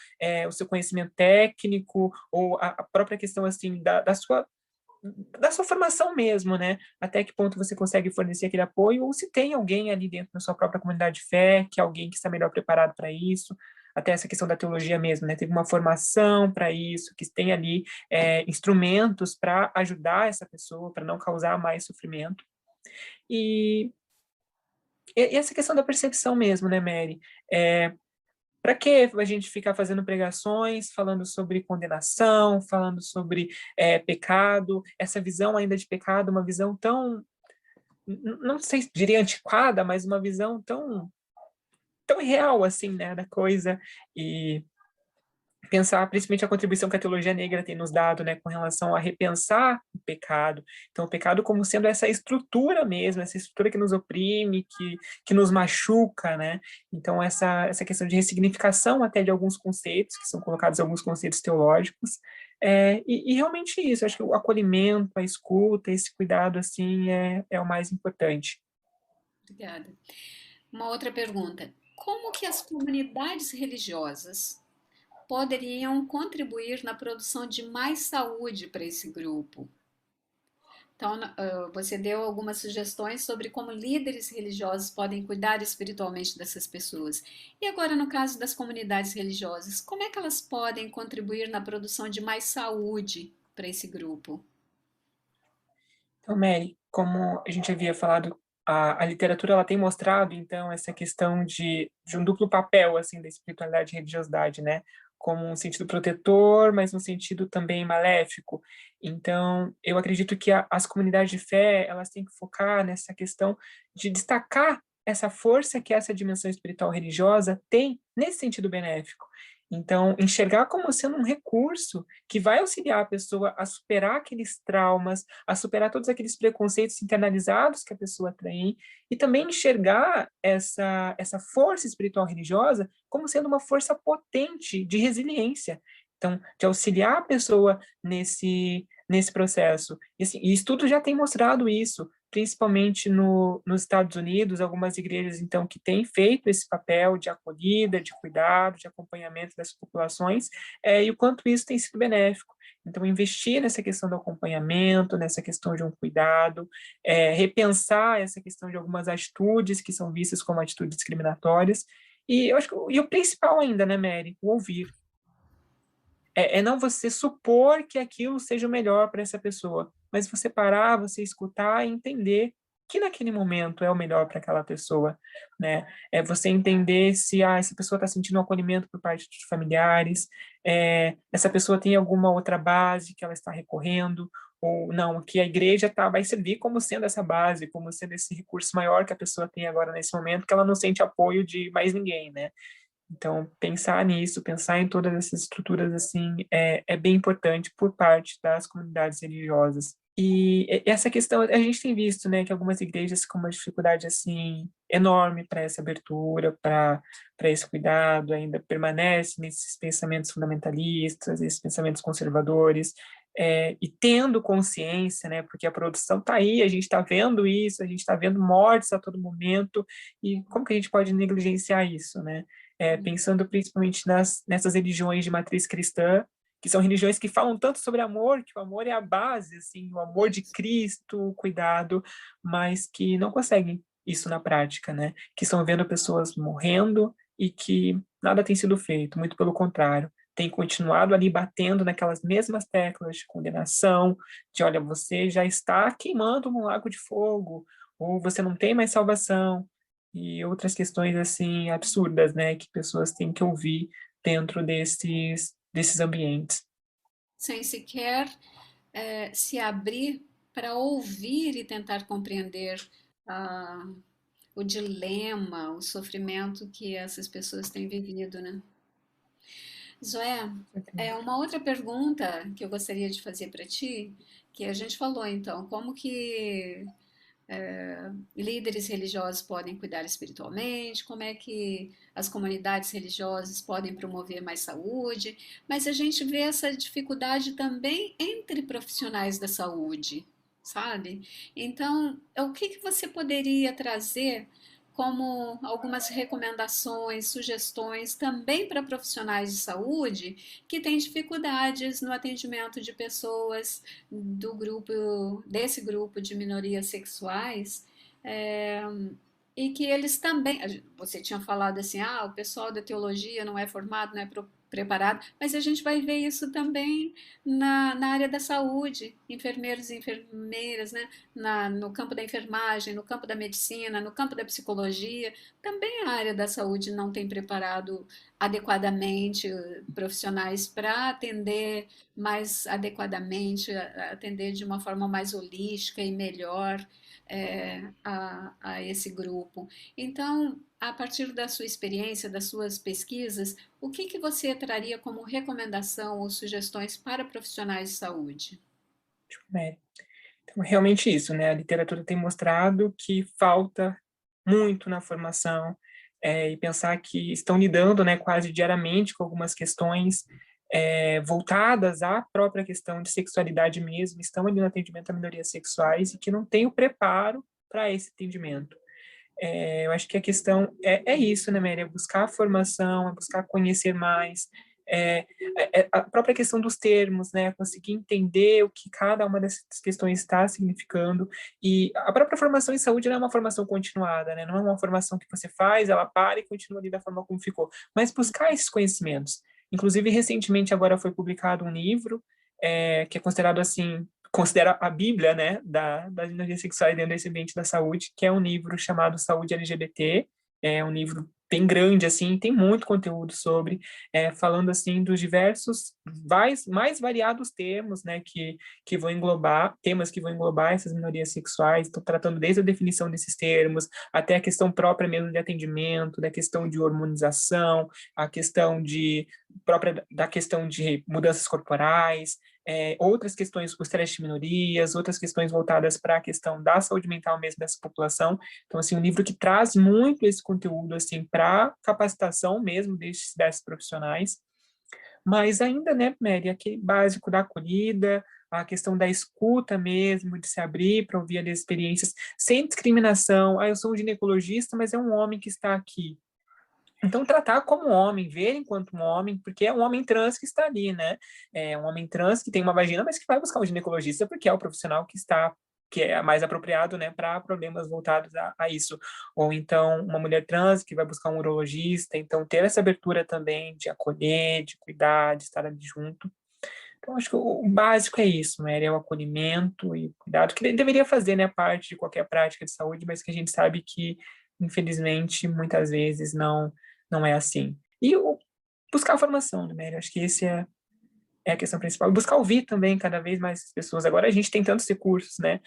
o seu conhecimento técnico, ou a própria questão, assim, da sua formação mesmo, né? Até que ponto você consegue fornecer aquele apoio, ou se tem alguém ali dentro da sua própria comunidade de fé, que é alguém que está melhor preparado para isso, até essa questão da teologia mesmo, né? Teve uma formação para isso, que tem ali instrumentos para ajudar essa pessoa, para não causar mais sofrimento. E essa questão da percepção mesmo, né, Mary? Para que a gente ficar fazendo pregações, falando sobre condenação, falando sobre pecado, essa visão ainda de pecado, uma visão tão, não sei se diria antiquada, mas uma visão tão irreal, assim, né, da coisa, e pensar principalmente a contribuição que a teologia negra tem nos dado, né, com relação a repensar o pecado. Então, o pecado como sendo essa estrutura mesmo, essa estrutura que nos oprime, que nos machuca, né? Então, essa questão de ressignificação até de alguns conceitos, que são colocados alguns conceitos teológicos, e realmente isso, acho que o acolhimento, a escuta, esse cuidado, assim, é o mais importante. Obrigada. Uma outra pergunta. Como que as comunidades religiosas poderiam contribuir na produção de mais saúde para esse grupo? Então, você deu algumas sugestões sobre como líderes religiosos podem cuidar espiritualmente dessas pessoas. E agora, no caso das comunidades religiosas, como é que elas podem contribuir na produção de mais saúde para esse grupo? Então, Mary, como a gente havia falado, a literatura ela tem mostrado, então, essa questão de um duplo papel, assim, da espiritualidade e religiosidade, né? Como um sentido protetor, mas um sentido também maléfico. Então, eu acredito que as comunidades de fé, elas têm que focar nessa questão de destacar essa força que essa dimensão espiritual religiosa tem nesse sentido benéfico. Então, enxergar como sendo um recurso que vai auxiliar a pessoa a superar aqueles traumas, a superar todos aqueles preconceitos internalizados que a pessoa tem, e também enxergar essa força espiritual religiosa como sendo uma força potente de resiliência. Então, de auxiliar a pessoa nesse processo. E, assim, e estudos já têm mostrado isso, principalmente nos Estados Unidos, algumas igrejas, então, que têm feito esse papel de acolhida, de cuidado, de acompanhamento das populações, e o quanto isso tem sido benéfico. Então, investir nessa questão do acompanhamento, nessa questão de um cuidado, repensar essa questão de algumas atitudes que são vistas como atitudes discriminatórias, e eu acho que e o principal ainda, né, Mary, o ouvir. É não você supor que aquilo seja o melhor para essa pessoa, mas você parar, você escutar e entender que naquele momento é o melhor para aquela pessoa, né? É você entender se essa pessoa está sentindo um acolhimento por parte de familiares, essa pessoa tem alguma outra base que ela está recorrendo, ou não, que a igreja vai servir como sendo essa base, como sendo esse recurso maior que a pessoa tem agora nesse momento, que ela não sente apoio de mais ninguém, né? Então, pensar nisso, pensar em todas essas estruturas, assim, é bem importante por parte das comunidades religiosas. E essa questão, a gente tem visto, né, que algumas igrejas com uma dificuldade, assim, enorme para essa abertura, para esse cuidado, ainda permanece nesses pensamentos fundamentalistas, esses pensamentos conservadores, e tendo consciência, né, porque a produção está aí, a gente está vendo isso, a gente está vendo mortes a todo momento, e como que a gente pode negligenciar isso, né? Pensando principalmente nessas religiões de matriz cristã, que são religiões que falam tanto sobre amor, que o amor é a base, assim, o amor de Cristo, o cuidado, mas que não conseguem isso na prática, né? Que estão vendo pessoas morrendo e que nada tem sido feito, muito pelo contrário. Tem continuado ali batendo naquelas mesmas teclas de condenação, de olha, você já está queimando num lago de fogo, ou você não tem mais salvação, e outras questões assim absurdas, né, que pessoas têm que ouvir dentro desses ambientes. Sem sequer se abrir para ouvir e tentar compreender ah, o dilema, o sofrimento que essas pessoas têm vivido, né? Zoé, uma outra pergunta que eu gostaria de fazer para ti, que a gente falou então, como que líderes religiosos podem cuidar espiritualmente, como é que as comunidades religiosas podem promover mais saúde, mas a gente vê essa dificuldade também entre profissionais da saúde, sabe? Então, o que que você poderia trazer como algumas recomendações, sugestões também para profissionais de saúde que têm dificuldades no atendimento de pessoas desse grupo de minorias sexuais, é, e que eles também, você tinha falado assim, o pessoal da teologia não é formado, não é preparado, mas a gente vai ver isso também na área da saúde, enfermeiros e enfermeiras, né? No campo da enfermagem, no campo da medicina, no campo da psicologia, também a área da saúde não tem preparado adequadamente profissionais para atender mais adequadamente, atender de uma forma mais holística e melhor a esse grupo. Então, a partir da sua experiência, das suas pesquisas, o que que você traria como recomendação ou sugestões para profissionais de saúde? Né? Então, realmente isso, né? A literatura tem mostrado que falta muito na formação, e pensar que estão lidando, né, quase diariamente com algumas questões voltadas à própria questão de sexualidade mesmo, estão ali no atendimento a minorias sexuais e que não tem o preparo para esse atendimento. Eu acho que a questão é isso, né, Mary? É buscar a formação, é buscar conhecer mais, é, a própria questão dos termos, né? Conseguir entender o que cada uma dessas questões está significando. E a própria formação em saúde não é uma formação continuada, né? Não é uma formação que você faz, ela para e continua ali da forma como ficou. Mas buscar esses conhecimentos. Inclusive, recentemente agora foi publicado um livro que é considerado assim considera a Bíblia, né, das minorias sexuais dentro desse ambiente da saúde, que é um livro chamado Saúde LGBT. É um livro bem grande, assim, tem muito conteúdo sobre, falando, assim, dos diversos, mais variados termos, né, que vão englobar, temas que vão englobar essas minorias sexuais, estou tratando desde a definição desses termos, até a questão própria mesmo de atendimento, da questão de hormonização, a questão da questão de mudanças corporais, outras questões, os temas de minorias, outras questões voltadas para a questão da saúde mental mesmo dessa população. Então, assim, um livro que traz muito esse conteúdo, assim, para capacitação mesmo desses profissionais, mas ainda, né, Mary, aquele básico da acolhida, a questão da escuta mesmo, de se abrir para ouvir as experiências, sem discriminação. Eu sou um ginecologista, mas é um homem que está aqui. Então, tratar como homem, ver enquanto um homem, porque é um homem trans que está ali, né? É um homem trans que tem uma vagina, mas que vai buscar um ginecologista, porque é o profissional que é mais apropriado, né, para problemas voltados a isso. Ou então, uma mulher trans que vai buscar um urologista. Então, ter essa abertura também de acolher, de cuidar, de estar ali junto. Então, acho que o básico é isso, né? É o acolhimento e o cuidado, que deveria fazer, né, parte de qualquer prática de saúde, mas que a gente sabe que, infelizmente, muitas vezes não é assim. E buscar a formação, né, Mary? Acho que esse é a questão principal. E buscar ouvir também cada vez mais as pessoas. Agora a gente tem tantos recursos, né?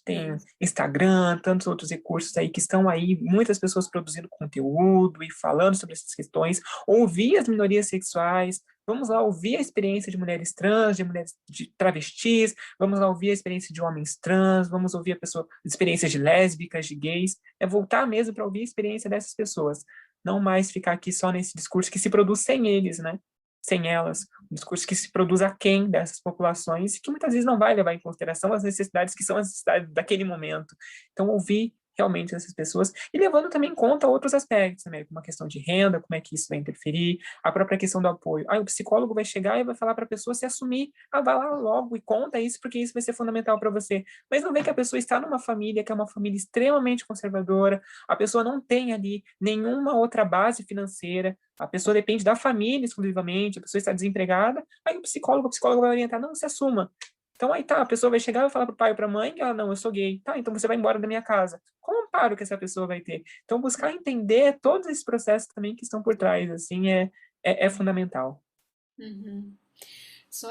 Tem Instagram, tantos outros recursos aí que estão aí, muitas pessoas produzindo conteúdo e falando sobre essas questões, ouvir as minorias sexuais, vamos lá ouvir a experiência de mulheres trans, de mulheres de travestis, vamos lá ouvir a experiência de homens trans, vamos ouvir experiências de lésbicas, de gays, é voltar mesmo para ouvir a experiência dessas pessoas, não mais ficar aqui só nesse discurso que se produz sem eles, né? Sem elas, um discurso que se produz aquém dessas populações e que muitas vezes não vai levar em consideração as necessidades que são as necessidades daquele momento. Então, ouvir realmente essas pessoas e levando também em conta outros aspectos, né, como a questão de renda, como é que isso vai interferir, a própria questão do apoio. O psicólogo vai chegar e vai falar para a pessoa se assumir, vai lá logo e conta isso, porque isso vai ser fundamental para você. Mas não vê que a pessoa está numa família que é uma família extremamente conservadora, a pessoa não tem ali nenhuma outra base financeira, a pessoa depende da família exclusivamente, a pessoa está desempregada, aí o psicólogo vai orientar, não, se assuma. Então aí tá, a pessoa vai chegar e vai falar pro pai ou pra mãe, não, eu sou gay. Tá, então você vai embora da minha casa. Qual amparo que essa pessoa vai ter? Então buscar entender todos esses processos também que estão por trás, assim, é fundamental. Uhum. Isso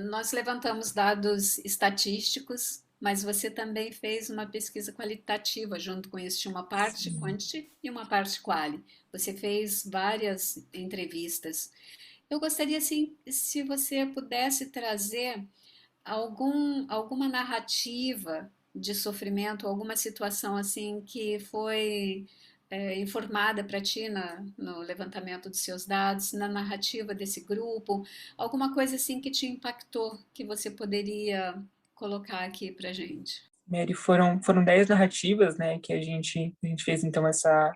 nós levantamos dados estatísticos, mas você também fez uma pesquisa qualitativa junto com isso, tinha uma parte Sim. quanti e uma parte quali. Você fez várias entrevistas. Eu gostaria, assim, se você pudesse trazer alguma narrativa de sofrimento, alguma situação assim que foi informada para ti no levantamento dos seus dados, na narrativa desse grupo, alguma coisa assim que te impactou, que você poderia colocar aqui para gente. Mary, foram 10 narrativas, né, que a gente fez, então, essa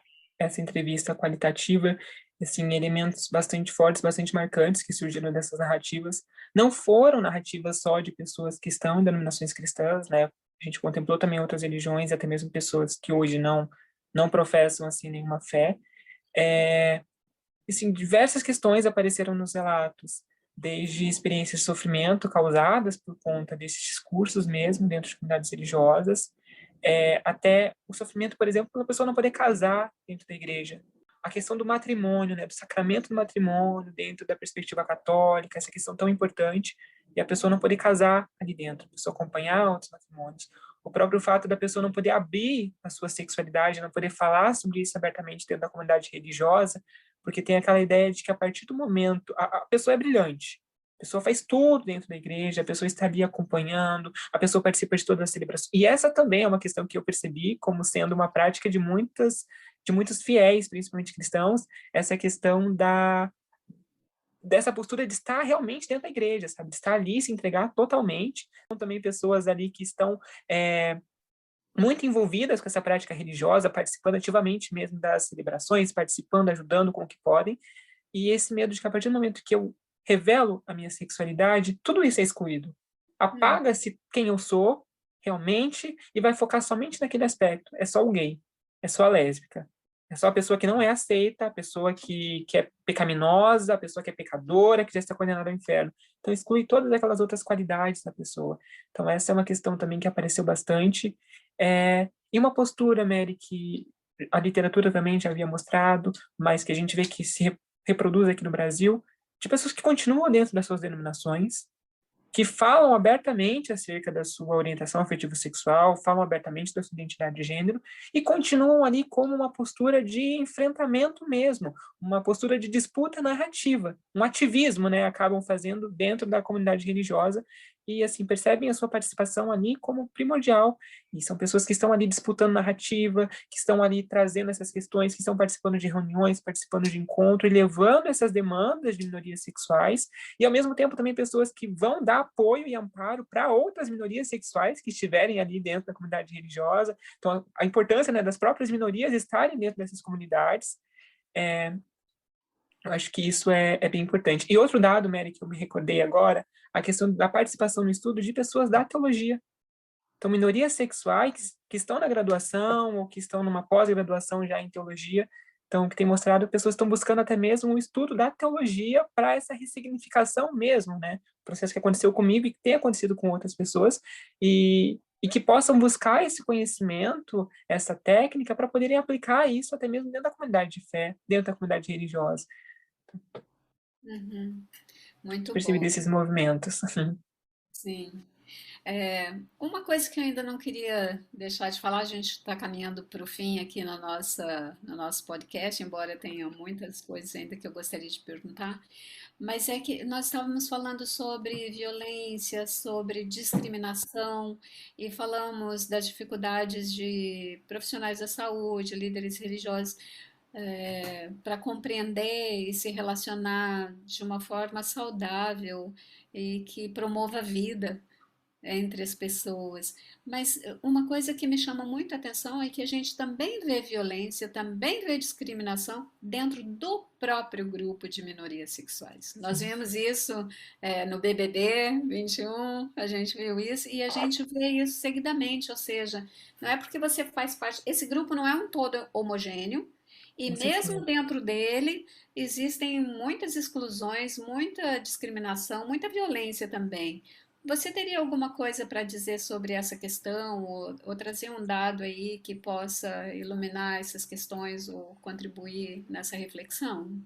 entrevista qualitativa, assim, elementos bastante fortes, bastante marcantes que surgiram dessas narrativas. Não foram narrativas só de pessoas que estão em denominações cristãs, né, a gente contemplou também outras religiões, até mesmo pessoas que hoje não professam, assim, nenhuma fé. É, assim, diversas questões apareceram nos relatos, desde experiências de sofrimento causadas por conta desses discursos mesmo dentro de comunidades religiosas, até o sofrimento, por exemplo, pela pessoa não poder casar dentro da igreja. A questão do matrimônio, né, do sacramento do matrimônio dentro da perspectiva católica, essa questão tão importante, e a pessoa não poder casar ali dentro, a pessoa acompanhar outros matrimônios. O próprio fato da pessoa não poder abrir a sua sexualidade, não poder falar sobre isso abertamente dentro da comunidade religiosa, porque tem aquela ideia de que a partir do momento a pessoa é brilhante, a pessoa faz tudo dentro da igreja, a pessoa está ali acompanhando, a pessoa participa de todas as celebrações. E essa também é uma questão que eu percebi como sendo uma prática de muitos fiéis, principalmente cristãos, essa questão dessa postura de estar realmente dentro da igreja, sabe? De estar ali, se entregar totalmente. São também pessoas ali que estão muito envolvidas com essa prática religiosa, participando ativamente mesmo das celebrações, participando, ajudando com o que podem, e esse medo de que a partir do momento que eu revelo a minha sexualidade, tudo isso é excluído. Hum, Apaga-se quem eu sou realmente e vai focar somente naquele aspecto. É só o gay, é só a lésbica. É só a pessoa que não é aceita, a pessoa que é pecaminosa, a pessoa que é pecadora, que já está condenada ao inferno. Então, exclui todas aquelas outras qualidades da pessoa. Então, essa é uma questão também que apareceu bastante. E uma postura, Mary, que a literatura também já havia mostrado, mas que a gente vê que se reproduz aqui no Brasil, de pessoas que continuam dentro das suas denominações, que falam abertamente acerca da sua orientação afetivo-sexual, falam abertamente da sua identidade de gênero e continuam ali como uma postura de enfrentamento mesmo, uma postura de disputa narrativa, um ativismo, né, acabam fazendo dentro da comunidade religiosa e, assim, percebem a sua participação ali como primordial. E são pessoas que estão ali disputando narrativa, que estão ali trazendo essas questões, que estão participando de reuniões, participando de encontro e levando essas demandas de minorias sexuais e, ao mesmo tempo, também pessoas que vão dar apoio e amparo para outras minorias sexuais que estiverem ali dentro da comunidade religiosa. Então, a importância, né, das próprias minorias estarem dentro dessas comunidades, eu acho que isso é bem importante. E outro dado, Mary, que eu me recordei agora, a questão da participação no estudo de pessoas da teologia. Então, minorias sexuais que estão na graduação ou que estão numa pós-graduação já em teologia, então, que tem mostrado que pessoas estão buscando até mesmo o estudo da teologia para essa ressignificação mesmo, né? O processo que aconteceu comigo e que tem acontecido com outras pessoas, e que possam buscar esse conhecimento, essa técnica, para poderem aplicar isso até mesmo dentro da comunidade de fé, dentro da comunidade religiosa. Uhum. Muito Percebi bom. desses movimentos. Sim. Uma coisa que eu ainda não queria deixar de falar, a gente está caminhando para o fim aqui no nosso podcast, embora tenha muitas coisas ainda que eu gostaria de perguntar, mas é que nós estávamos falando sobre violência, sobre discriminação e falamos das dificuldades de profissionais da saúde, líderes religiosos, para compreender e se relacionar de uma forma saudável e que promova a vida entre as pessoas. Mas uma coisa que me chama muito a atenção é que a gente também vê violência, também vê discriminação dentro do próprio grupo de minorias sexuais. Nós vimos isso no BBB 21, a gente viu isso e a gente vê isso seguidamente, ou seja, não é porque você faz parte, esse grupo não é um todo homogêneo, e Com mesmo certeza. dentro dele existem muitas exclusões, muita discriminação, muita violência também. Você teria alguma coisa para dizer sobre essa questão, ou trazer um dado aí que possa iluminar essas questões ou contribuir nessa reflexão?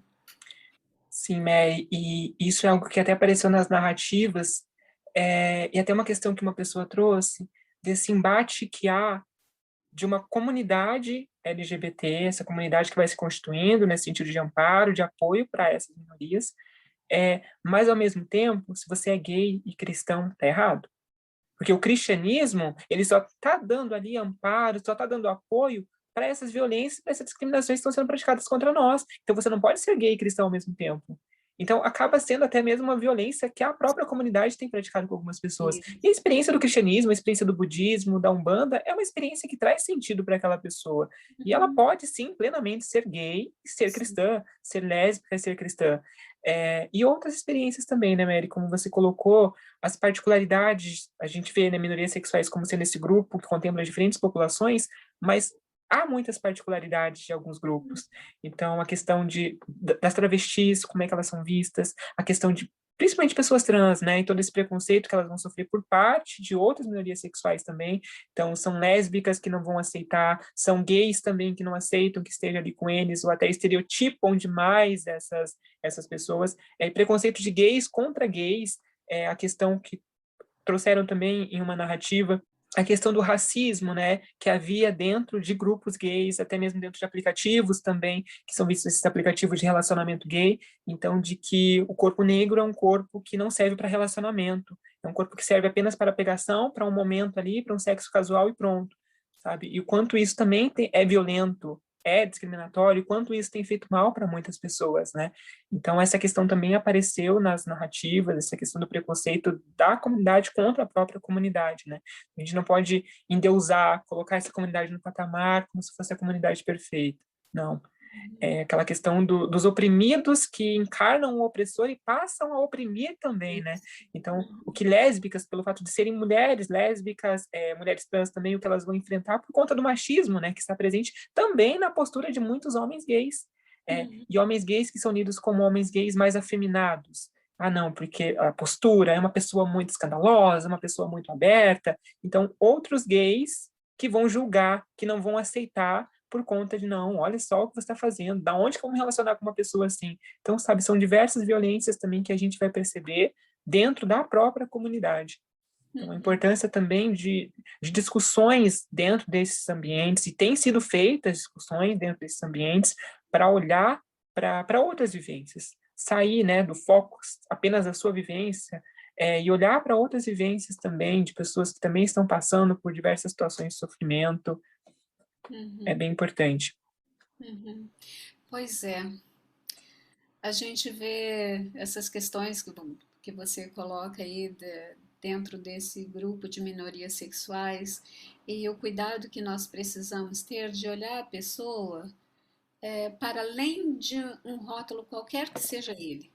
Sim, Mary, e isso é algo que até apareceu nas narrativas, e até uma questão que uma pessoa trouxe, desse embate que há de uma comunidade LGBT, essa comunidade que vai se constituindo nesse sentido de amparo, de apoio para essas minorias, mas ao mesmo tempo, se você é gay e cristão, tá errado. Porque o cristianismo, ele só está dando ali amparo, só está dando apoio para essas violências, para essas discriminações que estão sendo praticadas contra nós. Então você não pode ser gay e cristão ao mesmo tempo. Então acaba sendo até mesmo uma violência que a própria comunidade tem praticado com algumas pessoas. E a Isso. experiência do cristianismo, a experiência do budismo, da Umbanda, é uma experiência que traz sentido para aquela pessoa. E ela Uhum. pode, sim, plenamente ser gay e ser Sim. cristã, ser lésbica e ser cristã. E outras experiências também, né, Mary? Como você colocou, as particularidades, a gente vê, né, minorias sexuais como sendo esse grupo que contempla diferentes populações, mas há muitas particularidades de alguns grupos. Então, a questão das travestis, como é que elas são vistas, a questão de, principalmente pessoas trans, né, e todo esse preconceito que elas vão sofrer por parte de outras minorias sexuais também. Então, são lésbicas que não vão aceitar, são gays também que não aceitam que esteja ali com eles, ou até estereotipam demais essas pessoas. Preconceito de gays contra gays, a questão que trouxeram também em uma narrativa a questão do racismo, né, que havia dentro de grupos gays, até mesmo dentro de aplicativos também, que são vistos esses aplicativos de relacionamento gay, então de que o corpo negro é um corpo que não serve para relacionamento, é um corpo que serve apenas para pegação, para um momento ali, para um sexo casual e pronto, sabe? E o quanto isso também é violento, é discriminatório, o quanto isso tem feito mal para muitas pessoas, né? Então, essa questão também apareceu nas narrativas, essa questão do preconceito da comunidade contra a própria comunidade, né? A gente não pode endeusar, colocar essa comunidade no patamar como se fosse a comunidade perfeita. Não. Aquela questão dos oprimidos que encarnam o opressor e passam a oprimir também, né? Isso. Então, o que lésbicas, pelo fato de serem mulheres lésbicas, mulheres trans também, o que elas vão enfrentar por conta do machismo, né? Que está presente também na postura de muitos homens gays. E homens gays que são lidos como homens gays mais afeminados. Ah, não, porque a postura é uma pessoa muito escandalosa, uma pessoa muito aberta. Então, outros gays que vão julgar, que não vão aceitar por conta de, não, olha só o que você está fazendo, da onde que eu vou me relacionar com uma pessoa assim? Então, sabe, são diversas violências também que a gente vai perceber dentro da própria comunidade. Então, a importância também de discussões dentro desses ambientes, e tem sido feitas discussões dentro desses ambientes para olhar para outras vivências, sair, né, do foco apenas da sua vivência, e olhar para outras vivências também, de pessoas que também estão passando por diversas situações de sofrimento, é bem importante. Pois é, a gente vê essas questões que você coloca aí dentro desse grupo de minorias sexuais e o cuidado que nós precisamos ter de olhar a pessoa para além de um rótulo qualquer que seja ele,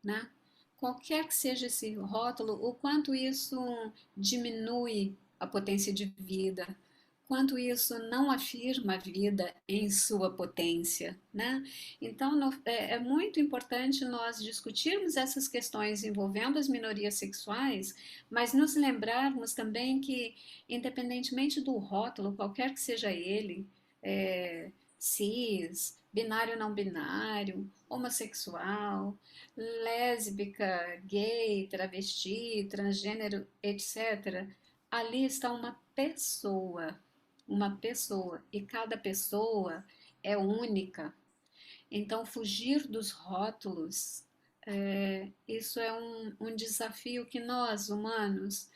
né? Qualquer que seja esse rótulo, o quanto isso diminui a potência de vida, quanto isso não afirma a vida em sua potência, né? Então, é muito importante nós discutirmos essas questões envolvendo as minorias sexuais, mas nos lembrarmos também que, independentemente do rótulo, qualquer que seja ele, cis, binário não binário, homossexual, lésbica, gay, travesti, transgênero, etc., ali está uma pessoa, e cada pessoa é única. Então, fugir dos rótulos, isso é um desafio que nós, humanos,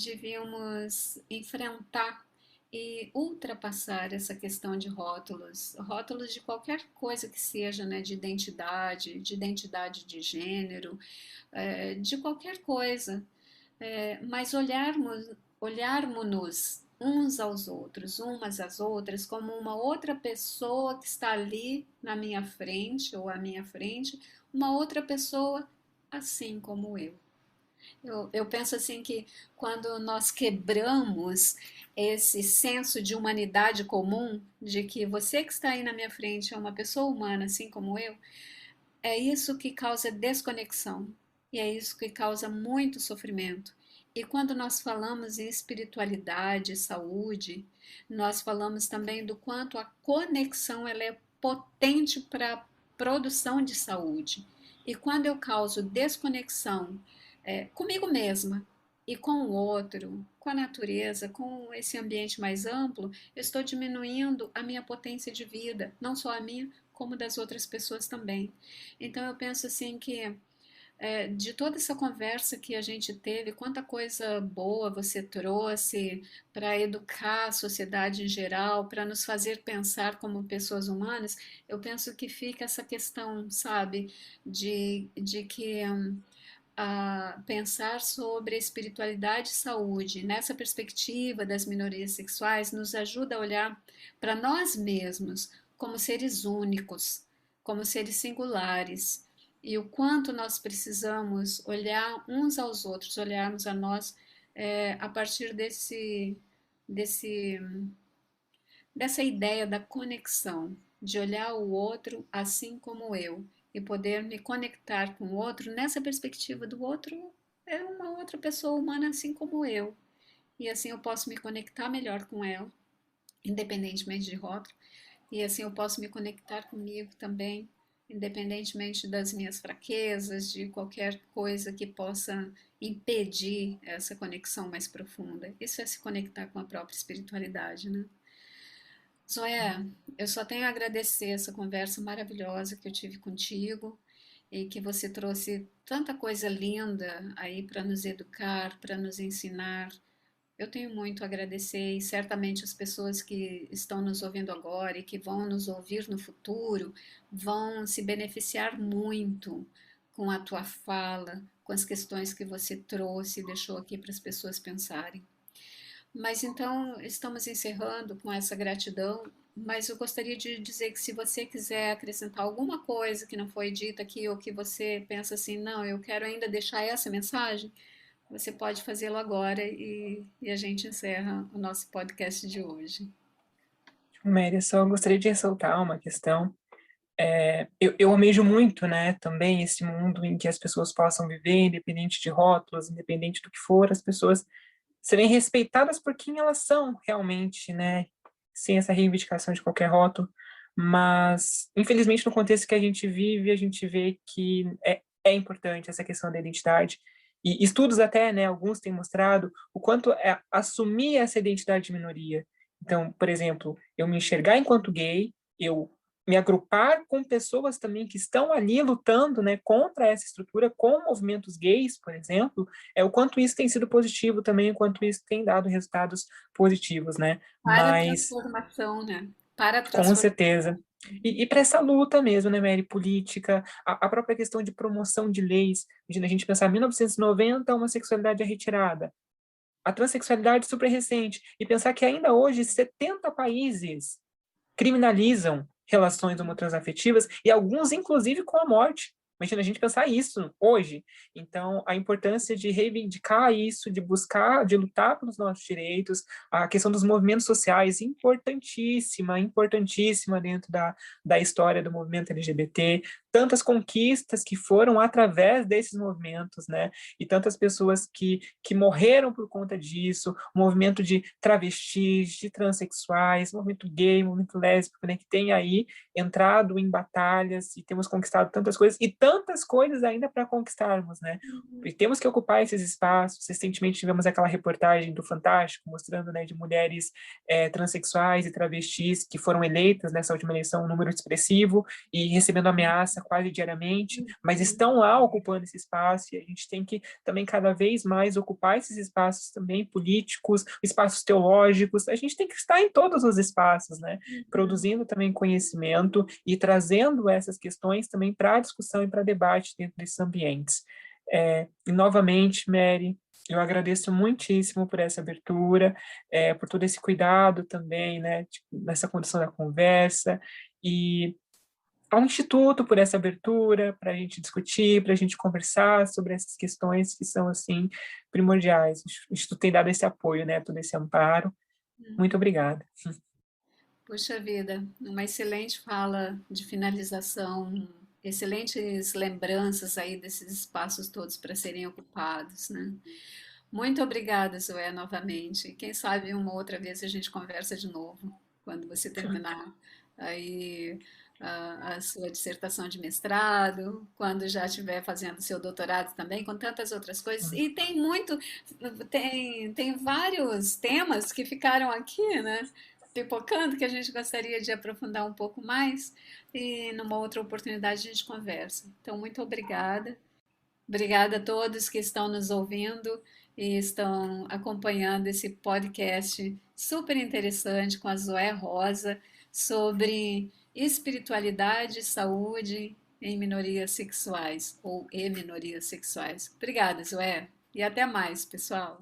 devíamos enfrentar e ultrapassar essa questão de rótulos, rótulos de qualquer coisa que seja, né, de identidade de gênero, de qualquer coisa, mas olharmos-nos uns aos outros, umas às outras, como uma outra pessoa que está ali na minha frente ou à minha frente, uma outra pessoa assim como eu. Eu penso assim que quando nós quebramos esse senso de humanidade comum, de que você que está aí na minha frente é uma pessoa humana assim como eu, é isso que causa desconexão e é isso que causa muito sofrimento. E quando nós falamos em espiritualidade, saúde, nós falamos também do quanto a conexão ela é potente para a produção de saúde. E quando eu causo desconexão comigo mesma e com o outro, com a natureza, com esse ambiente mais amplo, eu estou diminuindo a minha potência de vida, não só a minha, como das outras pessoas também. Então eu penso assim que de toda essa conversa que a gente teve, quanta coisa boa você trouxe para educar a sociedade em geral, para nos fazer pensar como pessoas humanas, eu penso que fica essa questão, sabe, de que a pensar sobre a espiritualidade e saúde nessa perspectiva das minorias sexuais nos ajuda a olhar para nós mesmos como seres únicos, como seres singulares, e o quanto nós precisamos olhar uns aos outros, olharmos a nós a partir desse, dessa ideia da conexão, de olhar o outro assim como eu e poder me conectar com o outro nessa perspectiva do outro é uma outra pessoa humana assim como eu. E assim eu posso me conectar melhor com ela, independentemente de rótulo, e assim eu posso me conectar comigo também, independentemente das minhas fraquezas, de qualquer coisa que possa impedir essa conexão mais profunda. Isso é se conectar com a própria espiritualidade, né? Zoé, eu só tenho a agradecer essa conversa maravilhosa que eu tive contigo e que você trouxe tanta coisa linda aí para nos educar, para nos ensinar. Eu tenho muito a agradecer e certamente as pessoas que estão nos ouvindo agora e que vão nos ouvir no futuro vão se beneficiar muito com a tua fala, com as questões que você trouxe e deixou aqui para as pessoas pensarem. Mas então estamos encerrando com essa gratidão mas eu gostaria de dizer que se você quiser acrescentar alguma coisa que não foi dita aqui ou que você pensa assim, não, eu quero ainda deixar essa mensagem, você pode fazê-lo agora e a gente encerra o nosso podcast de hoje. Mary, eu só gostaria de ressaltar uma questão. Eu almejo muito, né, também esse mundo em que as pessoas possam viver, independente de rótulos, independente do que for, as pessoas serem respeitadas por quem elas são realmente, né, sem essa reivindicação de qualquer rótulo. Mas, infelizmente, no contexto que a gente vive, a gente vê que é importante essa questão da identidade. E estudos até, né, alguns têm mostrado o quanto é assumir essa identidade de minoria. Então, por exemplo, eu me enxergar enquanto gay, eu me agrupar com pessoas também que estão ali lutando, né, contra essa estrutura, com movimentos gays, por exemplo, o quanto isso tem sido positivo também, o quanto isso tem dado resultados positivos, né? Para a Mas, transformação, né? Para a com transformação. certeza. E para essa luta mesmo, né, Mary, política, a própria questão de promoção de leis, imagina a gente pensar, em 1990, a homossexualidade é retirada, a transexualidade super recente, e pensar que ainda hoje 70 países criminalizam relações homotransafetivas e alguns, inclusive, com a morte. Imagina a gente pensar isso hoje. Então, a importância de reivindicar isso, de buscar, de lutar pelos nossos direitos, a questão dos movimentos sociais, importantíssima, importantíssima dentro da história do movimento LGBT, tantas conquistas que foram através desses movimentos, né? E tantas pessoas que morreram por conta disso, o movimento de travestis, de transexuais, movimento gay, movimento lésbico, né? Que tem aí entrado em batalhas e temos conquistado tantas coisas e tantas coisas ainda para conquistarmos, né? E temos que ocupar esses espaços. Recentemente tivemos aquela reportagem do Fantástico mostrando, né, de mulheres transexuais e travestis que foram eleitas nessa última eleição um número expressivo e recebendo ameaça quase diariamente, mas estão lá ocupando esse espaço e a gente tem que também cada vez mais ocupar esses espaços também políticos, espaços teológicos. A gente tem que estar em todos os espaços, né? Produzindo também conhecimento e trazendo essas questões também para a discussão e para debate dentro desses ambientes. E novamente, Mary, eu agradeço muitíssimo por essa abertura, por todo esse cuidado também, né, tipo, nessa condução da conversa, e ao Instituto por essa abertura, para a gente discutir, para a gente conversar sobre essas questões que são, assim, primordiais. O Instituto tem dado esse apoio, né, todo esse amparo. Muito obrigada. Puxa vida, uma excelente fala de finalização, excelentes lembranças aí desses espaços todos para serem ocupados, né? Muito obrigada, Zoé, novamente. Quem sabe uma outra vez a gente conversa de novo, quando você terminar aí a sua dissertação de mestrado, quando já estiver fazendo seu doutorado também, com tantas outras coisas. E tem vários temas que ficaram aqui, né? Pipocando, que a gente gostaria de aprofundar um pouco mais, e numa outra oportunidade a gente conversa. Então, muito obrigada. Obrigada a todos que estão nos ouvindo e estão acompanhando esse podcast super interessante com a Zoé Rosa sobre espiritualidade e saúde em minorias sexuais ou e minorias sexuais. Obrigada, Zoé, e até mais, pessoal.